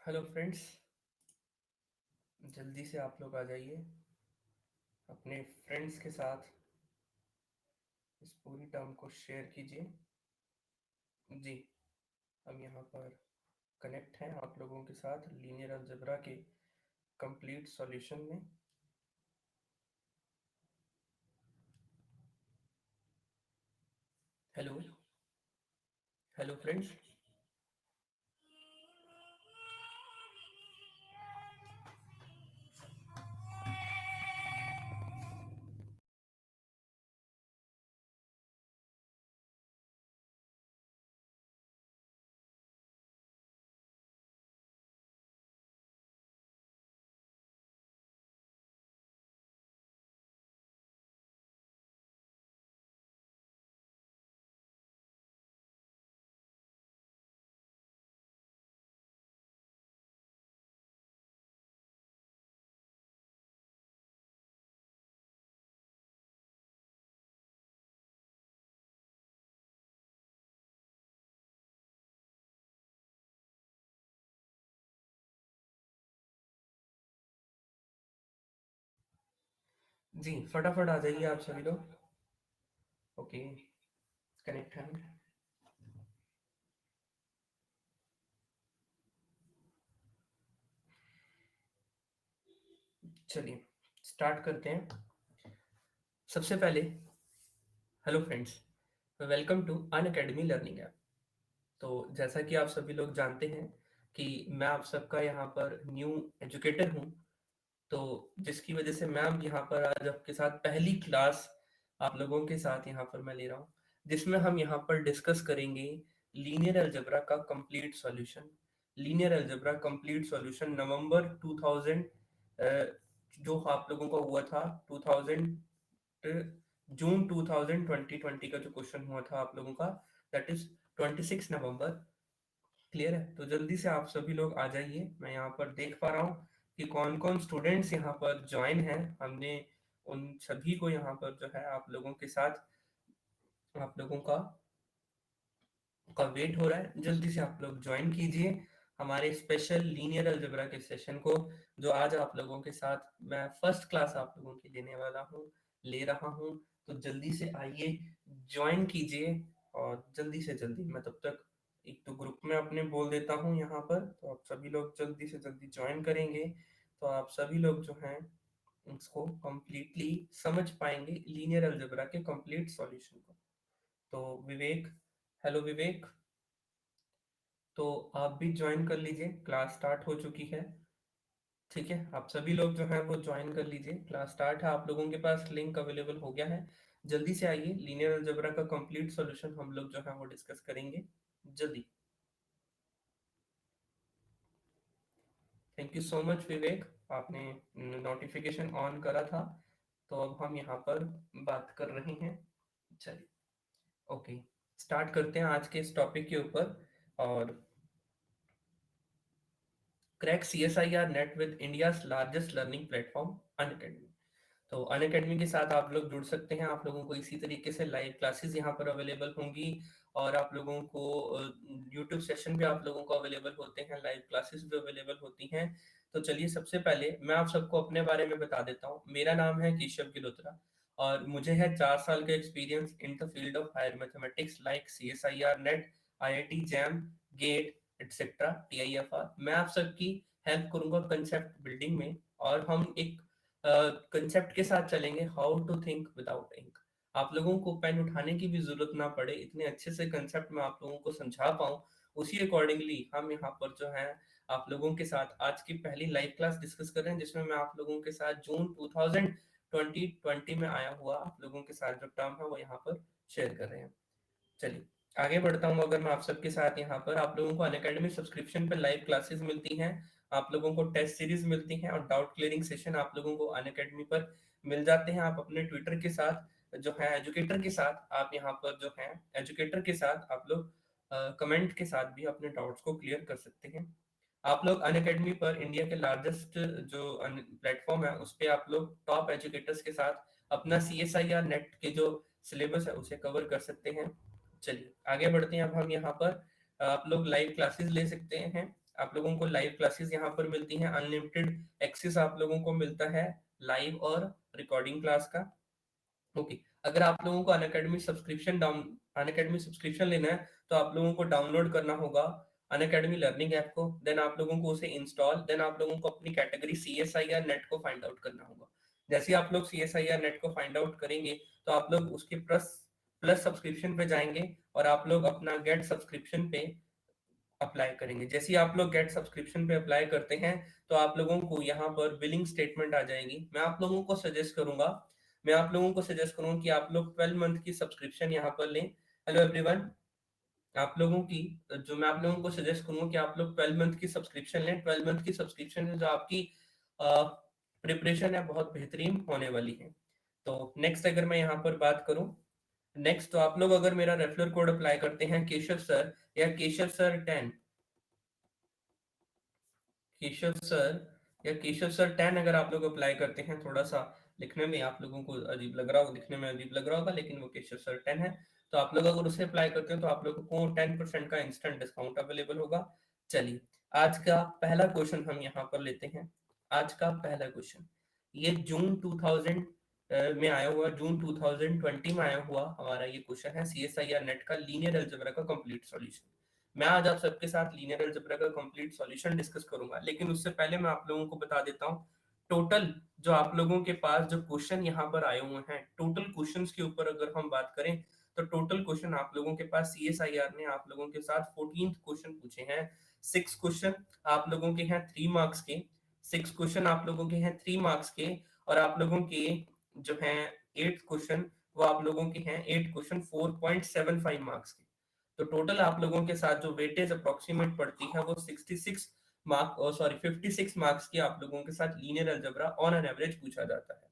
Hello friends. जल्दी से आप लोग आ जाइए अपने फ्रेंड्स के साथ इस पूरी टर्म को शेयर कीजिए। जी, हम यहाँ पर कनेक्ट हैं आप लोगों के साथ लीनियर अलजेब्रा के कंप्लीट सॉल्यूशन में। Hello hello friends. जी, फटाफट आ जाइए आप सभी लोग। ओके, कनेक्ट हैं। चलिए स्टार्ट करते हैं। सबसे पहले hello friends, welcome to Unacademy learning app. तो जैसा कि आप सभी लोग जानते हैं कि मैं आप सबका यहाँ पर न्यू एजुकेटर हूँ। तो जिसकी वजह से मैम यहाँ पर आज आपके साथ पहली क्लास आप लोगों के साथ यहाँ पर मैं ले रहा हूँ, जिसमें हम यहाँ पर डिस्कस करेंगे लीनियर अलजेब्रा का complete solution. Linear algebra complete solution November 2000, जो आप लोगों का हुआ था 2000, जून 2020 का जो क्वेश्चन हुआ था आप लोगों का, दैट इज 26 नवंबर। क्लियर है? तो जल्दी से आप सभी लोग आ जाइए। मैं यहाँ पर देख पा रहा हूँ कि कौन कौन स्टूडेंट्स यहाँ पर ज्वाइन हैं। हमने उन सभी को यहाँ पर जो है आप लोगों के साथ आप लोगों का वेट हो रहा है। जल्दी से आप लोग ज्वाइन कीजिए हमारे स्पेशल लीनियर अलजेब्रा के सेशन को, जो आज आप लोगों के साथ मैं फर्स्ट क्लास आप लोगों की लेने वाला हूँ, ले रहा हूँ। तो जल्दी से आइए, ज्वाइन कीजिए। और जल्दी से जल्दी मैं तब तक एक तो ग्रुप में अपने बोल देता हूँ यहाँ पर, तो आप सभी लोग जल्दी से जल्दी ज्वाइन करेंगे तो आप सभी लोग जो हैं उसको कंप्लीटली समझ पाएंगे लीनियर अलजेब्रा के कंप्लीट सॉल्यूशन को। तो विवेक, हेलो विवेक, तो आप भी ज्वाइन कर लीजिए, क्लास स्टार्ट हो चुकी है। ठीक है, आप सभी लोग जो है वो ज्वाइन कर लीजिए, क्लास स्टार्ट है, आप लोगों के पास लिंक अवेलेबल हो गया है। जल्दी से आइए, लीनियर अलजेब्रा का कंप्लीट सॉल्यूशन हम लोग जो है वो डिस्कस करेंगे जल्दी। थैंक यू सो मच विवेक, आपने नोटिफिकेशन ऑन करा था। तो अब हम यहाँ पर बात कर रहे हैं। चलिए, ओके, स्टार्ट करते हैं आज के इस टॉपिक के ऊपर। और crack CSIR net with India's largest learning platform Unacademy. तो अनअकैडमी के साथ आप लोग जुड़ सकते हैं। आप लोगों को इसी तरीके से लाइव क्लासेस यहाँ पर अवेलेबल होंगी, और आप लोगों को यूट्यूब सेशन भी आप लोगों को अवेलेबल होते हैं, लाइव क्लासेस भी अवेलेबल होती हैं। तो चलिए, सबसे पहले मैं आप सबको अपने बारे में बता देता हूँ। मेरा नाम है केशव गिलोत्रा, और मुझे है 4 साल का experience in the field of higher mathematics like CSIR NET, IIT JAM, GATE etcetera, TIFR। मैं आप सबकी हेल्प करूंगा कंसेप्ट बिल्डिंग में, और हम एक कंसेप्ट के साथ चलेंगे, how to think without ink. आप लोगों को पेन उठाने की भी जरूरत ना पड़े, इतने अच्छे से कंसेप्ट मैं आप लोगों को समझा पाऊँ, उसी अकॉर्डिंगली हम यहाँ पर जो है आप लोगों के साथ आज की पहली लाइव क्लास डिस्कस कर रहे हैं, जिसमें मैं आप लोगों के साथ जून 2020 में आया हुआ आप लोगों के साथ जो टर्म है वो यहाँ पर शेयर कर रहे हैं। चलिए आगे बढ़ता हूँ। अगर मैं आप सबके साथ यहाँ पर, आप लोगों को अनअकैडमी सब्सक्रिप्शन पर लाइव क्लासेस मिलती हैं, आप लोगों को टेस्ट सीरीज मिलती हैं, और डाउट क्लियरिंग सेशन आप लोगों को अनअकैडमी पर मिल जाते हैं। आप अपने ट्विटर के साथ जो है एजुकेटर के साथ, आप यहाँ पर जो है एजुकेटर के साथ आप लोग कमेंट के साथ भी अपने डाउट्स को क्लियर कर सकते हैं। आप लोग अनअकैडमी पर इंडिया के लार्जेस्ट जो प्लेटफॉर्म है उस पे आप लोग टॉप एजुकेटर्स के साथ अपना CSIR नेट के जो सिलेबस है उसे कवर कर सकते हैं। चलिए आगे बढ़ते हैं। अब हम यहाँ पर आप लोग लाइव क्लासेस ले सकते हैं आप लोगों को लाइव क्लासेस यहाँ पर मिलती हैं, अनलिमिटेड एक्सेस आप लोगों को मिलता है लाइव और रिकॉर्डिंग क्लास का। ओके, अगर आप लोगों को अनअकैडमी सब्सक्रिप्शन लेना है तो आप लोगों को डाउनलोड करना होगा अनअकैडमी लर्निंग ऐप को, देन आप लोगों को उसे इंस्टॉल, देन आप लोगों को अपनी कैटेगरी CSIR नेट को फाइंड आउट करना होगा। जैसे ही आप लोग CSIR नेट को फाइंड आउट करेंगे तो आप लोग उसके प्लस प्लस सब्सक्रिप्शन पे जाएंगे और आप लोग अपना गेट सब्सक्रिप्शन पे अप्लाई करेंगे। जैसे ही आप लोग गेट सब्सक्रिप्शन पे अप्लाई करते हैं तो आप लोगों को यहाँ पर बिलिंग स्टेटमेंट आ जाएगी। मैं आप लोगों को सजेस्ट करूंगा कि आप लोग 12 मंथ की सब्सक्रिप्शन यहाँ पर लें। हेलो एवरीवन, आप लोगों की जो मैं आप लोगों को सजेस्ट करूंगा कि आप लोग 12 मंथ की सब्सक्रिप्शन लें। 12 मंथ की सब्सक्रिप्शन में जो आपकी प्रिपरेशन है बहुत बेहतरीन होने वाली है। तो नेक्स्ट अगर मैं यहाँ पर बात करूं, नेक्स्ट तो आप लोग अगर मेरा रेफरल कोड अप्लाई करते हैं केशव सर या केशव सर 10, केशव सर या केशव सर 10 अगर आप लोग अप्लाई करते हैं, थोड़ा सा लिखने में आप लोगों को अजीब लग रहा होगा, दिखने में अजीब लग रहा होगा, लेकिन वो केशव सर 10 है। तो आप लोग अगर उसे अप्लाई करते हैं तो आप लोगों को 10% का इंस्टेंट डिस्काउंट अवेलेबल होगा। चलिए, आज का पहला क्वेश्चन हम यहाँ पर लेते हैं। आज का पहला क्वेश्चन ये जून 2000 में आया हुआ, जून 2020 में आया हुआ हमारा ये क्वेश्चन है CSIR नेट का लीनियर अलजेब्रा का कंप्लीट सॉल्यूशन। मैं आज आप सबके साथ लीनियर अलजेब्रा का कंप्लीट सॉल्यूशन डिस्कस करूंगा, लेकिन उससे पहले मैं आप लोगों को बता देता हूँ टोटल जो आप लोगों के पास जो क्वेश्चन यहाँ पर आए हुए हैं, टोटल क्वेश्चंस के ऊपर अगर हम बात करें तो टोटल क्वेश्चन आप लोगों के पास CSIR ने आप लोगों के साथ 14 क्वेश्चन पूछे हैं। 6 क्वेश्चन आप लोगों के हैं 3 मार्क्स के, 6 क्वेश्चन आप लोगों के हैं 3 मार्क्स के, और आप लोगों के जो हैं 8 क्वेश्चन वो आप लोगों के हैं 8 क्वेश्चन 4.75 मार्क्स के। तो टोटल आप लोगों के साथ जो वेटेज अप्रोक्सीमेट पड़ती है वो 66 मार्क, सॉरी 56 मार्क्स की आप लोगों के साथ linear algebra on an average पूछा जाता है।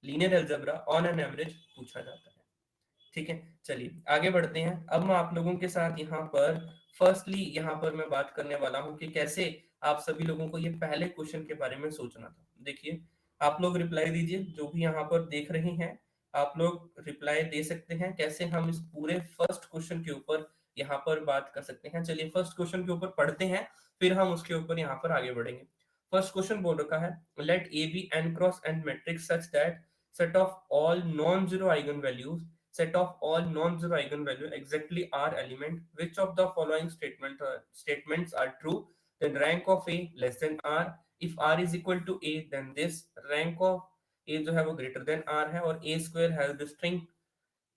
Linear algebra on an average पूछा जाता है। ठीक है, चलिए आगे बढ़ते हैं। अब मैं आप लोगों के साथ यहाँ पर फर्स्टली यहाँ पर मैं बात करने वाला हूँ कि कैसे आप सभी लोगों को ये पहले क्वेश्चन के बारे में सोचना था। देखिए, आप लोग रिप्लाई दीजिए, जो भी यहाँ पर देख रहे हैं आप लोग रिप्लाई दे सकते हैं कैसे हम इस पूरे फर्स्ट क्वेश्चन के ऊपर यहाँ पर बात कर सकते हैं। चलिए फर्स्ट क्वेश्चन के ऊपर पढ़ते हैं, फिर हम उसके ऊपर यहाँ पर आगे बढ़ेंगे। फर्स्ट क्वेश्चन बोल रखा है, let A be n cross n matrix such that set of all non-zero eigenvalues set of all non-zero eigenvalue exactly are element, which of the following statements are true, then rank of a less than r, if r is equal to a then this rank of a जो है वो greater than r है, और a square has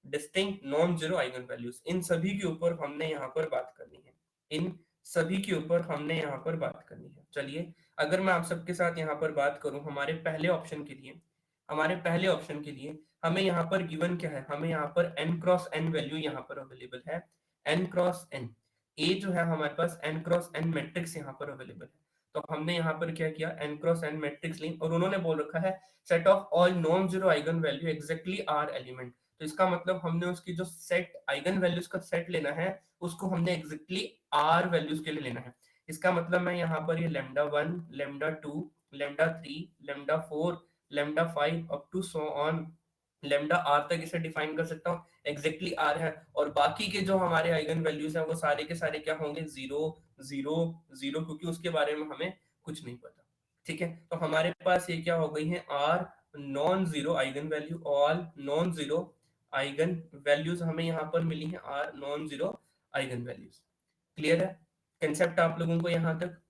distinct non zero eigen values. इन सभी के ऊपर हमने यहाँ पर बात करनी है, इन सभी के ऊपर हमने यहाँ पर बात करनी है। चलिए, अगर मैं आप सबके साथ यहाँ पर बात करूं हमारे पहले ऑप्शन के लिए, हमारे पहले ऑप्शन के लिए हमें यहाँ पर गिवन क्या है, हमें यहाँ पर n क्रॉस n वैल्यू यहाँ पर अवेलेबल है, n क्रॉस n, a जो है हमारे पास n क्रॉस n मैट्रिक्स यहाँ पर अवेलेबल है। तो हमने यहाँ पर क्या किया, n क्रॉस n मैट्रिक्स ली, और उन्होंने बोल रखा है set of all non zero eigen value exactly are element. तो इसका मतलब हमने उसकी जो सेट आइगन वैल्यूज का सेट लेना है उसको हमने एग्जैक्टली आर वैल्यूज के लिए लेना है। इसका मतलब मैं यहाँ पर ये lambda 1, lambda 2, lambda 3, lambda 4, lambda 5 up to so on lambda r तक इसे डिफाइन कर सकता हूँ, एग्जैक्टली आर है। और बाकी के जो हमारे आइगन वैल्यूज हैं वो सारे के सारे क्या होंगे, जीरो जीरो जीरो, क्योंकि उसके बारे में हमें कुछ नहीं पता। ठीक है, तो हमारे पास ये क्या हो गई है, r non zero eigen value, all non zero eigen values हमें यहाँ पर मिली है, r non zero eigen values. Clear है कंसेप्ट आप लोगों को यहाँ तक,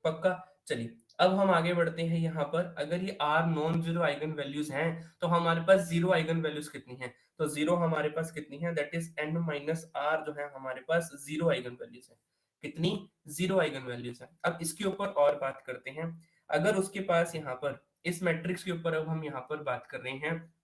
पक्का? चलिए अब हम आगे बढ़ते हैं। यहाँ पर अगर ये r non zero eigen values हैं तो हमारे पास जीरो आइगन वैल्यूज कितनी है, तो जीरो हमारे पास कितनी है, that is n minus r जो है हमारे पास जीरो आइगन वैल्यूज है। कितनी, जीरो आइगन वैल्यूज है। अब इसके ऊपर और बात करते हैं। अगर उसके पास यहाँ पर इस मैट्रिक्स के ऊपर अब हम यहाँ पर बात कर रहे हैं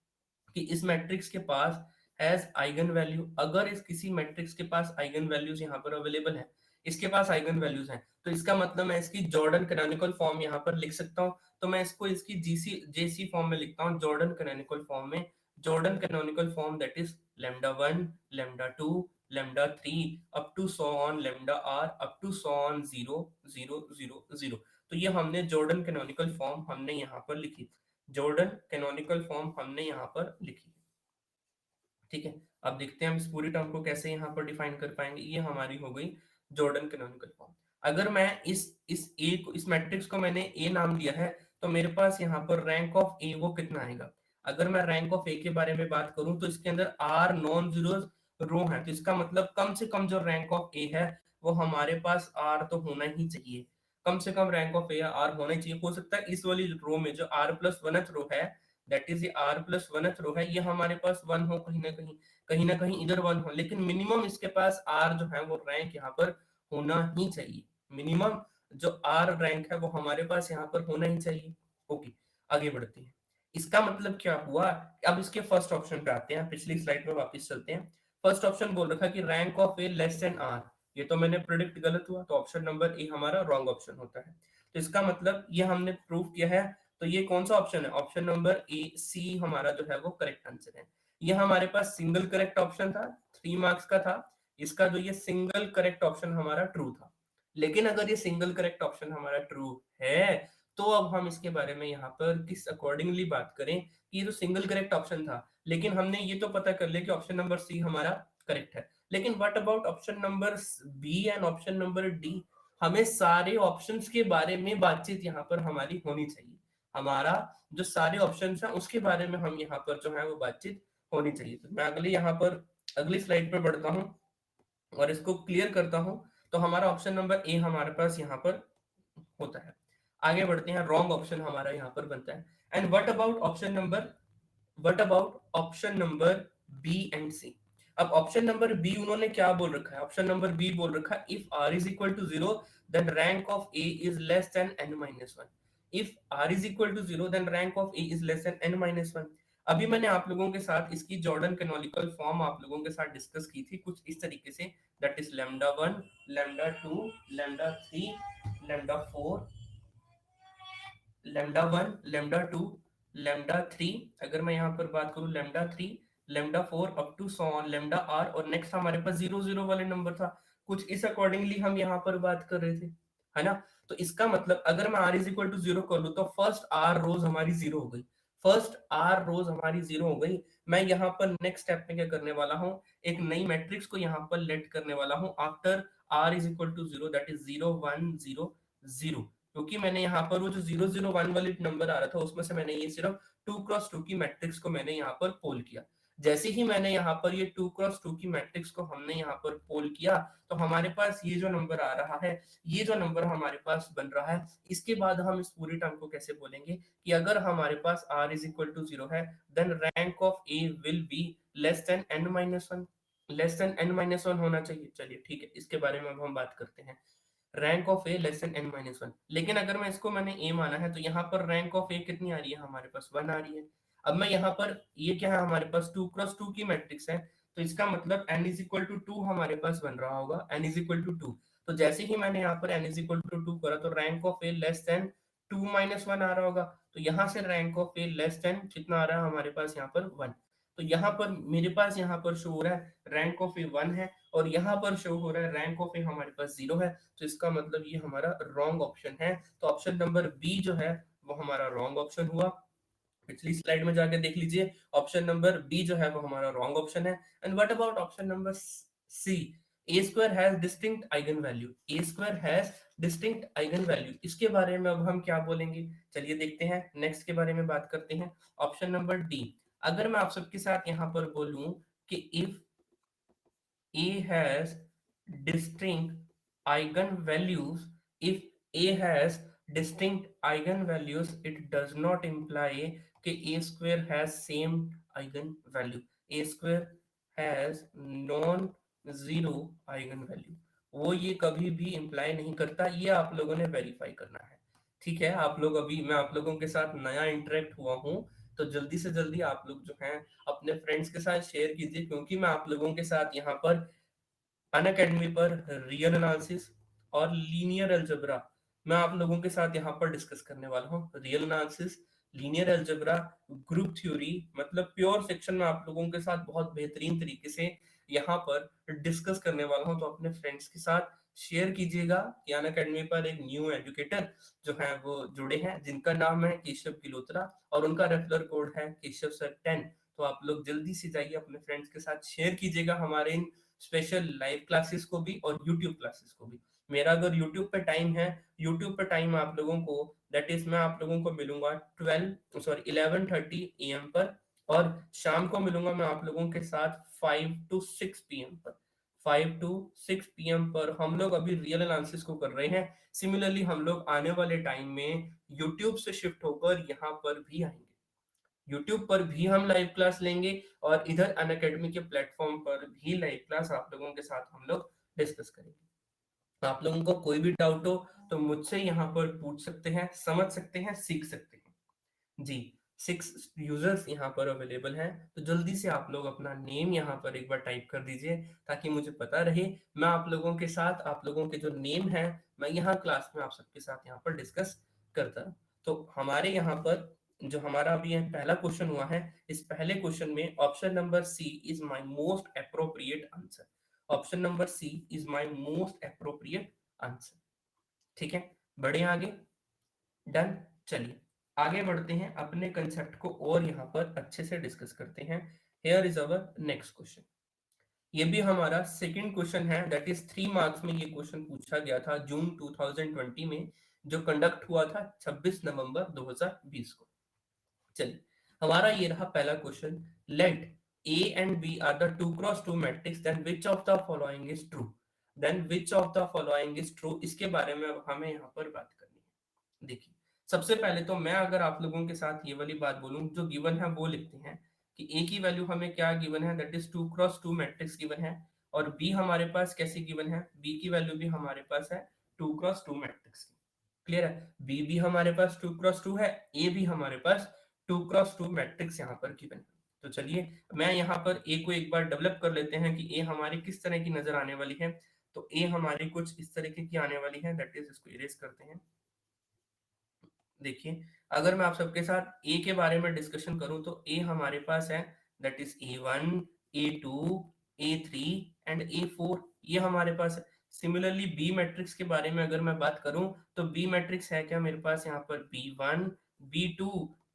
कि इस मैट्रिक्स के पास हैज आइगन वैल्यू, अगर इस किसी मैट्रिक्स के पास आइगन वैल्यूज यहाँ पर अवेलेबल है, इसके पास आइगन वैल्यूज हैं, तो इसका मतलब मैं इसकी जॉर्डन कैनोनिकल फॉर्म यहाँ पर लिख सकता हूँ। तो मैं इसको इसकी जीसी जेसी फॉर्म में लिखता हूँ, जॉर्डन कैनोनिकल फॉर्म में। Jordan canonical form that is lambda 1, lambda 2, lambda 3 up to so on lambda r up to so on 0 0 0 0। तो ये हमने जॉर्डन कैनोनिकल फॉर्म हमने यहाँ पर लिखी, जॉर्डन कैनोनिकल फॉर्म हमने यहाँ पर लिखी। ठीक है, अब देखते हैं हम इस पूरी टर्म को कैसे यहाँ पर डिफाइन कर पाएंगे। ये हमारी हो गई जॉर्डन कैनोनिकल फॉर्म। अगर मैं इस मैट्रिक्स को मैंने ए नाम दिया है, तो मेरे पास यहाँ पर रैंक ऑफ ए वो कितना आएगा? अगर मैं रैंक ऑफ ए के बारे में बात करूं तो इसके अंदर आर नॉन जीरो रो है, तो इसका मतलब कम से कम जो रैंक ऑफ ए है वो हमारे पास आर तो होना ही चाहिए। कम से कम रैंक ऑफ ए आर होना ही चाहिए। हो सकता है इस वाली रो में जो आर प्लस वनथ रो है, दैट इज ये आर प्लस वनथ रो है, ये हमारे पास वन हो, कहीं ना कहीं इधर वन हो, लेकिन मिनिमम इसके पास आर जो है वो रैंक यहाँ पर होना ही चाहिए। मिनिमम जो आर रैंक है वो हमारे पास यहाँ पर होना ही चाहिए। ओके, आगे बढ़ते हैं। इसका मतलब क्या हुआ? अब इसके फर्स्ट ऑप्शन पे आते हैं, पिछली स्लाइड में वापस चलते हैं। फर्स्ट ऑप्शन बोल रखा कि rank of A less than r, ये तो मैंने प्रिडिक्ट गलत हुआ, तो ऑप्शन नंबर ए हमारा रॉन्ग ऑप्शन होता है। तो इसका मतलब ये हमने प्रूव किया है, तो ये कौन सा ऑप्शन है? ऑप्शन नंबर ए सी हमारा जो है वो करेक्ट आंसर है। ये हमारे पास सिंगल करेक्ट ऑप्शन था, 3 मार्क्स का था। इसका जो ये सिंगल करेक्ट ऑप्शन हमारा ट्रू था। लेकिन अगर ये सिंगल करेक्ट ऑप्शन हमारा ट्रू है, तो अब हम इसके बारे में यहाँ पर किस अकॉर्डिंगली बात करें कि ये जो सिंगल करेक्ट ऑप्शन था, लेकिन हमने ये तो पता कर लिया कि ऑप्शन नंबर सी हमारा करेक्ट है, लेकिन what about option number B and option number D? हमें सारे ऑप्शंस के बारे में बातचीत यहाँ पर हमारी होनी चाहिए। हमारा जो सारे ऑप्शंस हैं उसके बारे में हम यहाँ पर जो है वो बातचीत होनी चाहिए। तो मैं अगली स्लाइड पे बढ़ता हूँ और इसको क्लियर करता हूं। तो हमारा ऑप्शन नंबर ए हमारे पास यहाँ पर होता है। आगे बढ़ते हैं, रॉन्ग ऑप्शन हमारा यहाँ पर बनता है। And what about option number B and C? अब ऑप्शन नंबर बी उन्होंने क्या बोल रखा है? ऑप्शन नंबर बी बोल रखा है if r is equal to zero then rank of A is less than n minus one. If r is equal to zero then rank of A is less than n minus one. अभी मैंने आप लोगों के साथ इसकी Jordan canonical form आप लोगों के साथ डिस्कस की थी कुछ इस तरीके से, that is lambda one, lambda two, lambda three, lambda four, lambda one, lambda two, lambda three. अगर मैं यहाँ पर बात करूँ lambda three, lambda four up to so on lambda r, और नेक्स्ट हमारे पास जीरो जीरो वाले नंबर था। कुछ इस अकॉर्डिंगली हम यहाँ पर बात कर रहे थे, है ना? तो इसका मतलब अगर मैं r is equal to zero कर लूँ तो फर्स्ट आर रोज हमारी जीरो हो गई। फर्स्ट आर रोज हमारी जीरो हो गई। मैं यहाँ पर नेक्स्ट स्टेप में क्या करने वाला हूँ? एक नई मैट्रिक्स को यहाँ पर लेट करने वाला हूँ after r is equal to zero, that is zero one zero zero. क्योंकि मैंने यहाँ पर वो जो जीरो जीरो वन वाले नंबर आ रहा था उसमें से मैंने ये सिर्फ टू क्रॉस टू की मैट्रिक्स को मैंने यहाँ पर पोल किया। जैसे ही मैंने यहाँ पर ये टू क्रॉस टू की मैट्रिक्स को हमने यहाँ पर पोल किया, तो हमारे पास ये जो नंबर आ रहा है, ये जो नंबर हमारे पास बन रहा है, इसके बाद हम इस पूरी टर्म को कैसे बोलेंगे कि अगर हमारे पास r is equal to zero है then rank of a will be less than n minus one. Less than n minus one होना चाहिए। चलिए ठीक है, इसके बारे में अब हम बात करते हैं। Rank of A less than n minus one, लेकिन अगर मैं इसको मैंने ए माना है तो यहाँ पर रैंक ऑफ ए कितनी आ रही है? हमारे पास वन आ रही है। अब मैं यहाँ पर ये क्या है? हमारे पास टू क्रॉस टू की मैट्रिक्स है, तो इसका मतलब N is equal to two हमारे पास बन रहा होगा। N is equal to two, तो जैसे ही मैंने यहाँ पर N is equal to two करा तो rank of A less than two minus one आ रहा होगा। तो यहाँ से rank of A less than कितना आ रहा है हमारे पास? यहाँ पर वन। तो यहाँ पर मेरे पास यहाँ पर शो हो रहा है रैंक ऑफ ए वन है, और यहाँ पर शो हो रहा है रैंक ऑफ ए हमारे पास जीरो है। तो इसका मतलब ये हमारा रॉन्ग ऑप्शन है। तो ऑप्शन नंबर बी जो है वो हमारा रॉन्ग ऑप्शन हुआ। पिछली स्लाइड में जाके देख लीजिए, ऑप्शन नंबर बी जो है वो हमारा रॉन्ग ऑप्शन है। And what about option number C? A square has distinct eigen value. A square has distinct eigen value, इसके बारे में अब हम क्या बोलेंगे? चलिए देखते हैं, नेक्स्ट के बारे में बात करते हैं। Option number D. अगर मैं आप सबके साथ यहाँ पर बोलूं कि if A has distinct eigenvalues. If A has distinct eigenvalues, it does not imply कि A square has same eigenvalue. A square has non-zero eigenvalue. वो ये कभी भी इम्प्लाई नहीं करता, ये आप लोगों ने वेरीफाई करना है। ठीक है, आप लोग अभी मैं आप लोगों के साथ नया इंटरेक्ट हुआ हूँ, तो जल्दी से जल्दी आप लोग जो हैं अपने फ्रेंड्स के साथ शेयर कीजिए, क्योंकि मैं आप लोगों के साथ यहाँ पर अनअकैडमी पर रियल एनालिसिस और लीनियर अलजेब्रा मैं आप लोगों के साथ यहाँ पर डिस्कस करने वाला हूँ। Real analysis, linear algebra, group theory, मतलब प्योर सेक्शन में आप लोगों के साथ बहुत बेहतरीन तरीके से यहाँ पर डिस्कस करने वाला हूँ। तो अपने फ्रेंड्स के साथ शेयर कीजिएगा कि अनअकैडमी पर एक न्यू एजुकेटर जो है वो जुड़े हैं, जिनका नाम है केशव गिलोत्रा, और उनका रेफरल कोड है केशव सर 10। तो आप लोग जल्दी से जाइए अपने फ्रेंड्स के साथ शेयर कीजिएगा हमारे इन स्पेशल लाइव क्लासेस को भी और यूट्यूब क्लासेस को भी। मेरा अगर यूट्यूब पे टाइम है, यूट्यूब पे टाइम आप लोगों को, दैट इज मैं आप लोगों को मिलूंगा 11:30 AM पर, और शाम को मिलूंगा मैं आप लोगों के साथ 5 to 6 PM पर। 5 to 6 PM पर हम लोग अभी रियल एनालिसिस को कर रहे हैं। सिमिलरली हम लोग आने वाले टाइम में यूट्यूब से शिफ्ट होकर यहाँ पर भी आएंगे, यूट्यूब पर भी हम लाइव क्लास लेंगे, और इधर अनअकैडमी के प्लेटफॉर्म पर भी लाइव क्लास आप लोगों के साथ हम लोग डिस्कस करेंगे। आप लोगों को कोई भी डाउट हो तो मुझसे यहाँ पर पूछ सकते हैं, समझ सकते हैं, सीख सकते हैं जी। 6 यूजर्स यहाँ पर अवेलेबल हैं, तो जल्दी से आप लोग अपना नेम यहाँ पर एक बार टाइप कर दीजिए, ताकि मुझे पता रहे मैं आप लोगों के साथ, आप लोगों के जो नेम है, मैं यहाँ क्लास में आप सबके साथ यहाँ पर डिस्कस करता रहूं। तो हमारे यहाँ पर जो हमारा अभी पहला क्वेश्चन हुआ है, इस पहले क्वेश्चन में option number C is my most appropriate answer. Option number C is my most appropriate answer. ठीक है, बढ़े आगे। डन। चलिए आगे बढ़ते हैं, अपने कंसेप्ट को और यहाँ पर अच्छे से डिस्कस करते हैं। Here is our next question. ये भी हमारा सेकंड क्वेश्चन है, दैट इज 3 मार्क्स में ये क्वेश्चन पूछा गया था जून 2020 में, जो कंडक्ट हुआ था 26 नवंबर 2020 को। चलिए हमारा ये रहा पहला question. Let A and B are the 2x2 matrix, then which of the following is true. Then which of the following is true, इसके बारे में अब हमें यहाँ पर बात करनी है। देखिए सबसे पहले तो मैं अगर आप लोगों के साथ ये वाली बात बोलूं, जो गिवन है वो लिखते हैं कि ए की वैल्यू हमें क्या गिवन है, that is 2x2 matrix given है, और बी हमारे पास कैसे गिवन है, बी की वैल्यू भी हमारे पास है 2x2 मैट्रिक्स की। क्लियर है, बी भी हमारे पास 2x2 है, ए भी हमारे पास 2x2 मैट्रिक्स यहाँ पर गिवन है। तो चलिए मैं यहाँ पर ए को एक बार डेवलप कर लेते हैं कि ए हमारी किस तरह की नजर आने वाली है। तो ए हमारी कुछ इस तरीके की आने वाली है, दैट इज इसको इरेज करते हैं। देखिए अगर मैं आप सबके साथ ए के बारे में डिस्कशन करूं तो ए हमारे पास है, that is A1, A2, A3 and A4, ये हमारे पास है। सिमिलरली बी मैट्रिक्स के बारे में अगर मैं बात करूं तो बी मैट्रिक्स है क्या मेरे पास यहाँ पर B1, B2,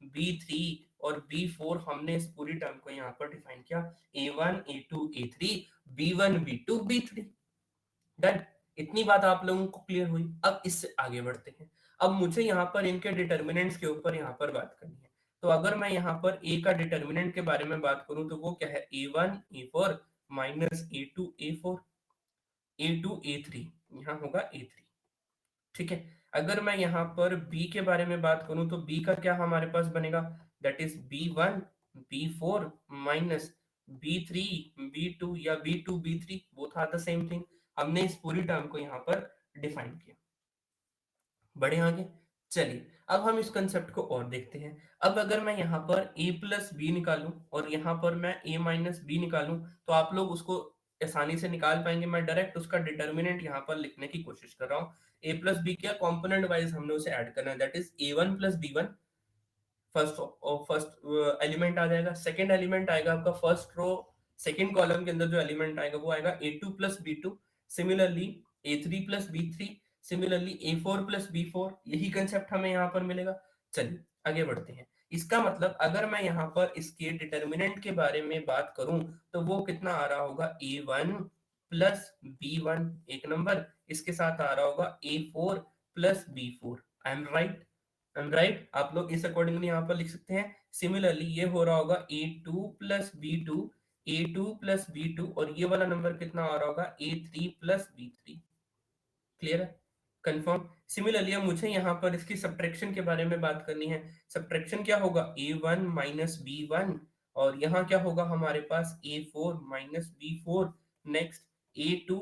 B3 और B4, हमने इस पूरी टर्म को यहाँ पर डिफाइन किया A1, A2, A3, B1, B2, B3। Done. इतनी बात आप लोगों को क्लियर हुई। अब इससे आगे बढ़ते हैं। अब मुझे यहाँ पर इनके डिटर्मिनेंट्स के ऊपर यहाँ पर बात करनी है। तो अगर मैं यहाँ पर ए का डिटर्मिनेंट के बारे में बात करूं तो वो क्या है, A1 A4 minus A2 A4, A2 A3, यहाँ होगा A3। ठीक है, अगर मैं यहाँ पर बी के बारे में बात करूं तो बी का क्या हमारे पास बनेगा, that is B1 B4 minus B3 B2 या B2 B3, both are the same thing. हमने इस पूरी टर्म को यहाँ पर डिफाइन किया। बढ़े आगे। चलिए अब हम इस कंसेप्ट को और देखते हैं। अब अगर मैं यहाँ पर a प्लस बी निकालूं और यहाँ पर मैं a माइनस बी निकालूं, तो आप लोग उसको आसानी से निकाल पाएंगे। मैं डायरेक्ट उसका डिटर्मिनेंट यहाँ पर लिखने की कोशिश कर रहा हूँ। a प्लस बी क्या कॉम्पोनेंट वाइज हमने उसे ऐड करना है, that is A1 plus B1, first element आ जाएगा। सेकंड एलिमेंट आएगा आपका फर्स्ट रो, सेकंड कॉलम के अंदर जो एलिमेंट आएगा वो आएगा A2 plus B2, similarly A3 plus B3, similarly A4 plus B4, यही कंसेप्ट हमें यहाँ पर मिलेगा। चलिए आगे बढ़ते हैं। इसका मतलब अगर मैं यहाँ पर इसके डिटर्मिनेंट के बारे में बात करूं तो वो कितना आ रहा होगा, A1 प्लस B1 एक नंबर, इसके साथ आ रहा होगा A4 plus B4। I am right, I am right, आप लोग इस अकॉर्डिंगली यहाँ पर लिख सकते हैं। सिमिलरली ये हो रहा होगा A2 plus B2, A2 plus B2, और ये वाला नंबर कितना आ रहा होगा, A3 प्लस B3। क्लियर है, कंफर्म। सिमिलरली अब मुझे यहाँ पर इसकी सब्ट्रैक्शन के बारे में बात करनी है। सब्ट्रैक्शन क्या होगा, A1 माइनस B1, और यहाँ क्या होगा हमारे पास A4 minus B4, next A2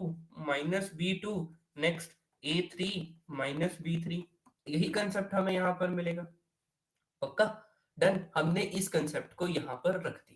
minus B2, next A3 minus B3, यही कंसेप्ट हमें यहाँ पर मिलेगा। पक्का, डन। हमने इस कंसेप्ट को यहाँ पर रख दिया।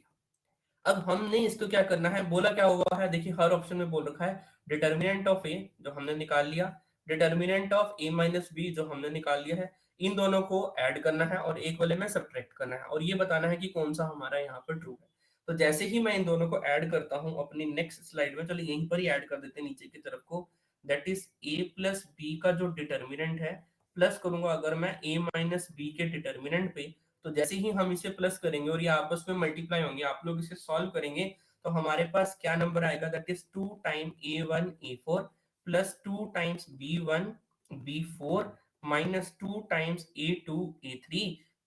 अब हमने इसको क्या करना है, बोला क्या हुआ है, देखिए हर ऑप्शन में बोल रखा है डिटर्मिनेंट ऑफ ए जो हमने निकाल लिया, determinant of A minus B जो हमने निकाल लिया है, इन दोनों को ऐड करना है और एक वाले में सब्ट्रैक्ट करना है, और ये बताना है कि कौन सा हमारा यहाँ पर ट्रू है। तो जैसे ही मैं इन दोनों को ऐड करता हूँ अपनी नेक्स्ट स्लाइड में, चलो यहीं पर ही ऐड कर देते हैं नीचे की तरफ को, that is A plus B का जो डिटर्मिनेंट है, प्लस करूंगा अगर मैं ए माइनस बी के डिटर्मिनेंट पे, तो जैसे ही हम इसे प्लस करेंगे और ये आपस में मल्टीप्लाई होंगे, आप लोग इसे सॉल्व करेंगे, तो हमारे पास क्या नंबर आएगा, that is 2 time A1 A4 plus 2 times B1 B4 minus 2 times A2 A3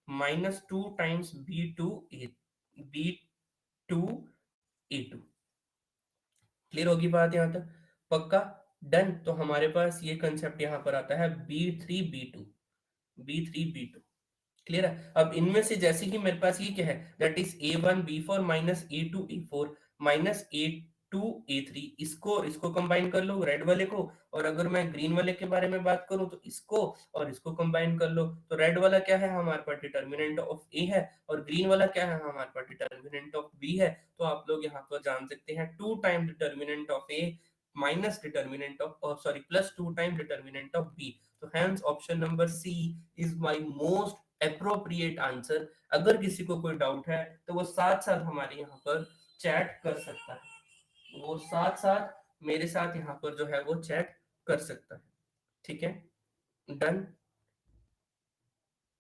minus 2 times B2 A2। Clear होगी बात यहाँ तक? पक्का? डन। तो हमारे पास ये कंसेप्ट यहाँ पर आता है B3 B2। क्लियर है? अब इनमें से जैसे ही मेरे पास ये क्या है, that is A1 B4 minus A2 A4 minus A2 A3, इसको इसको कंबाइन कर लो रेड वाले को, और अगर मैं ग्रीन वाले के बारे में बात करूं तो इसको और इसको कंबाइन कर लो। तो रेड वाला क्या है हमारे पास, डिटर्मिनेंट ऑफ ए है, और ग्रीन वाला क्या है हमारे पास, डिटर्मिनेंट ऑफ बी है। तो आप लोग यहाँ पर जान सकते हैं 2 time determinant of A minus determinant of sorry plus 2 time determinant of B. तो hence option number C is my most appropriate answer. अगर किसी को कोई डाउट है तो वो साथ साथ हमारे यहाँ पर चैट कर सकता है, वो साथ साथ मेरे साथ यहाँ पर जो है वो चैट कर सकता है। ठीक है, डन।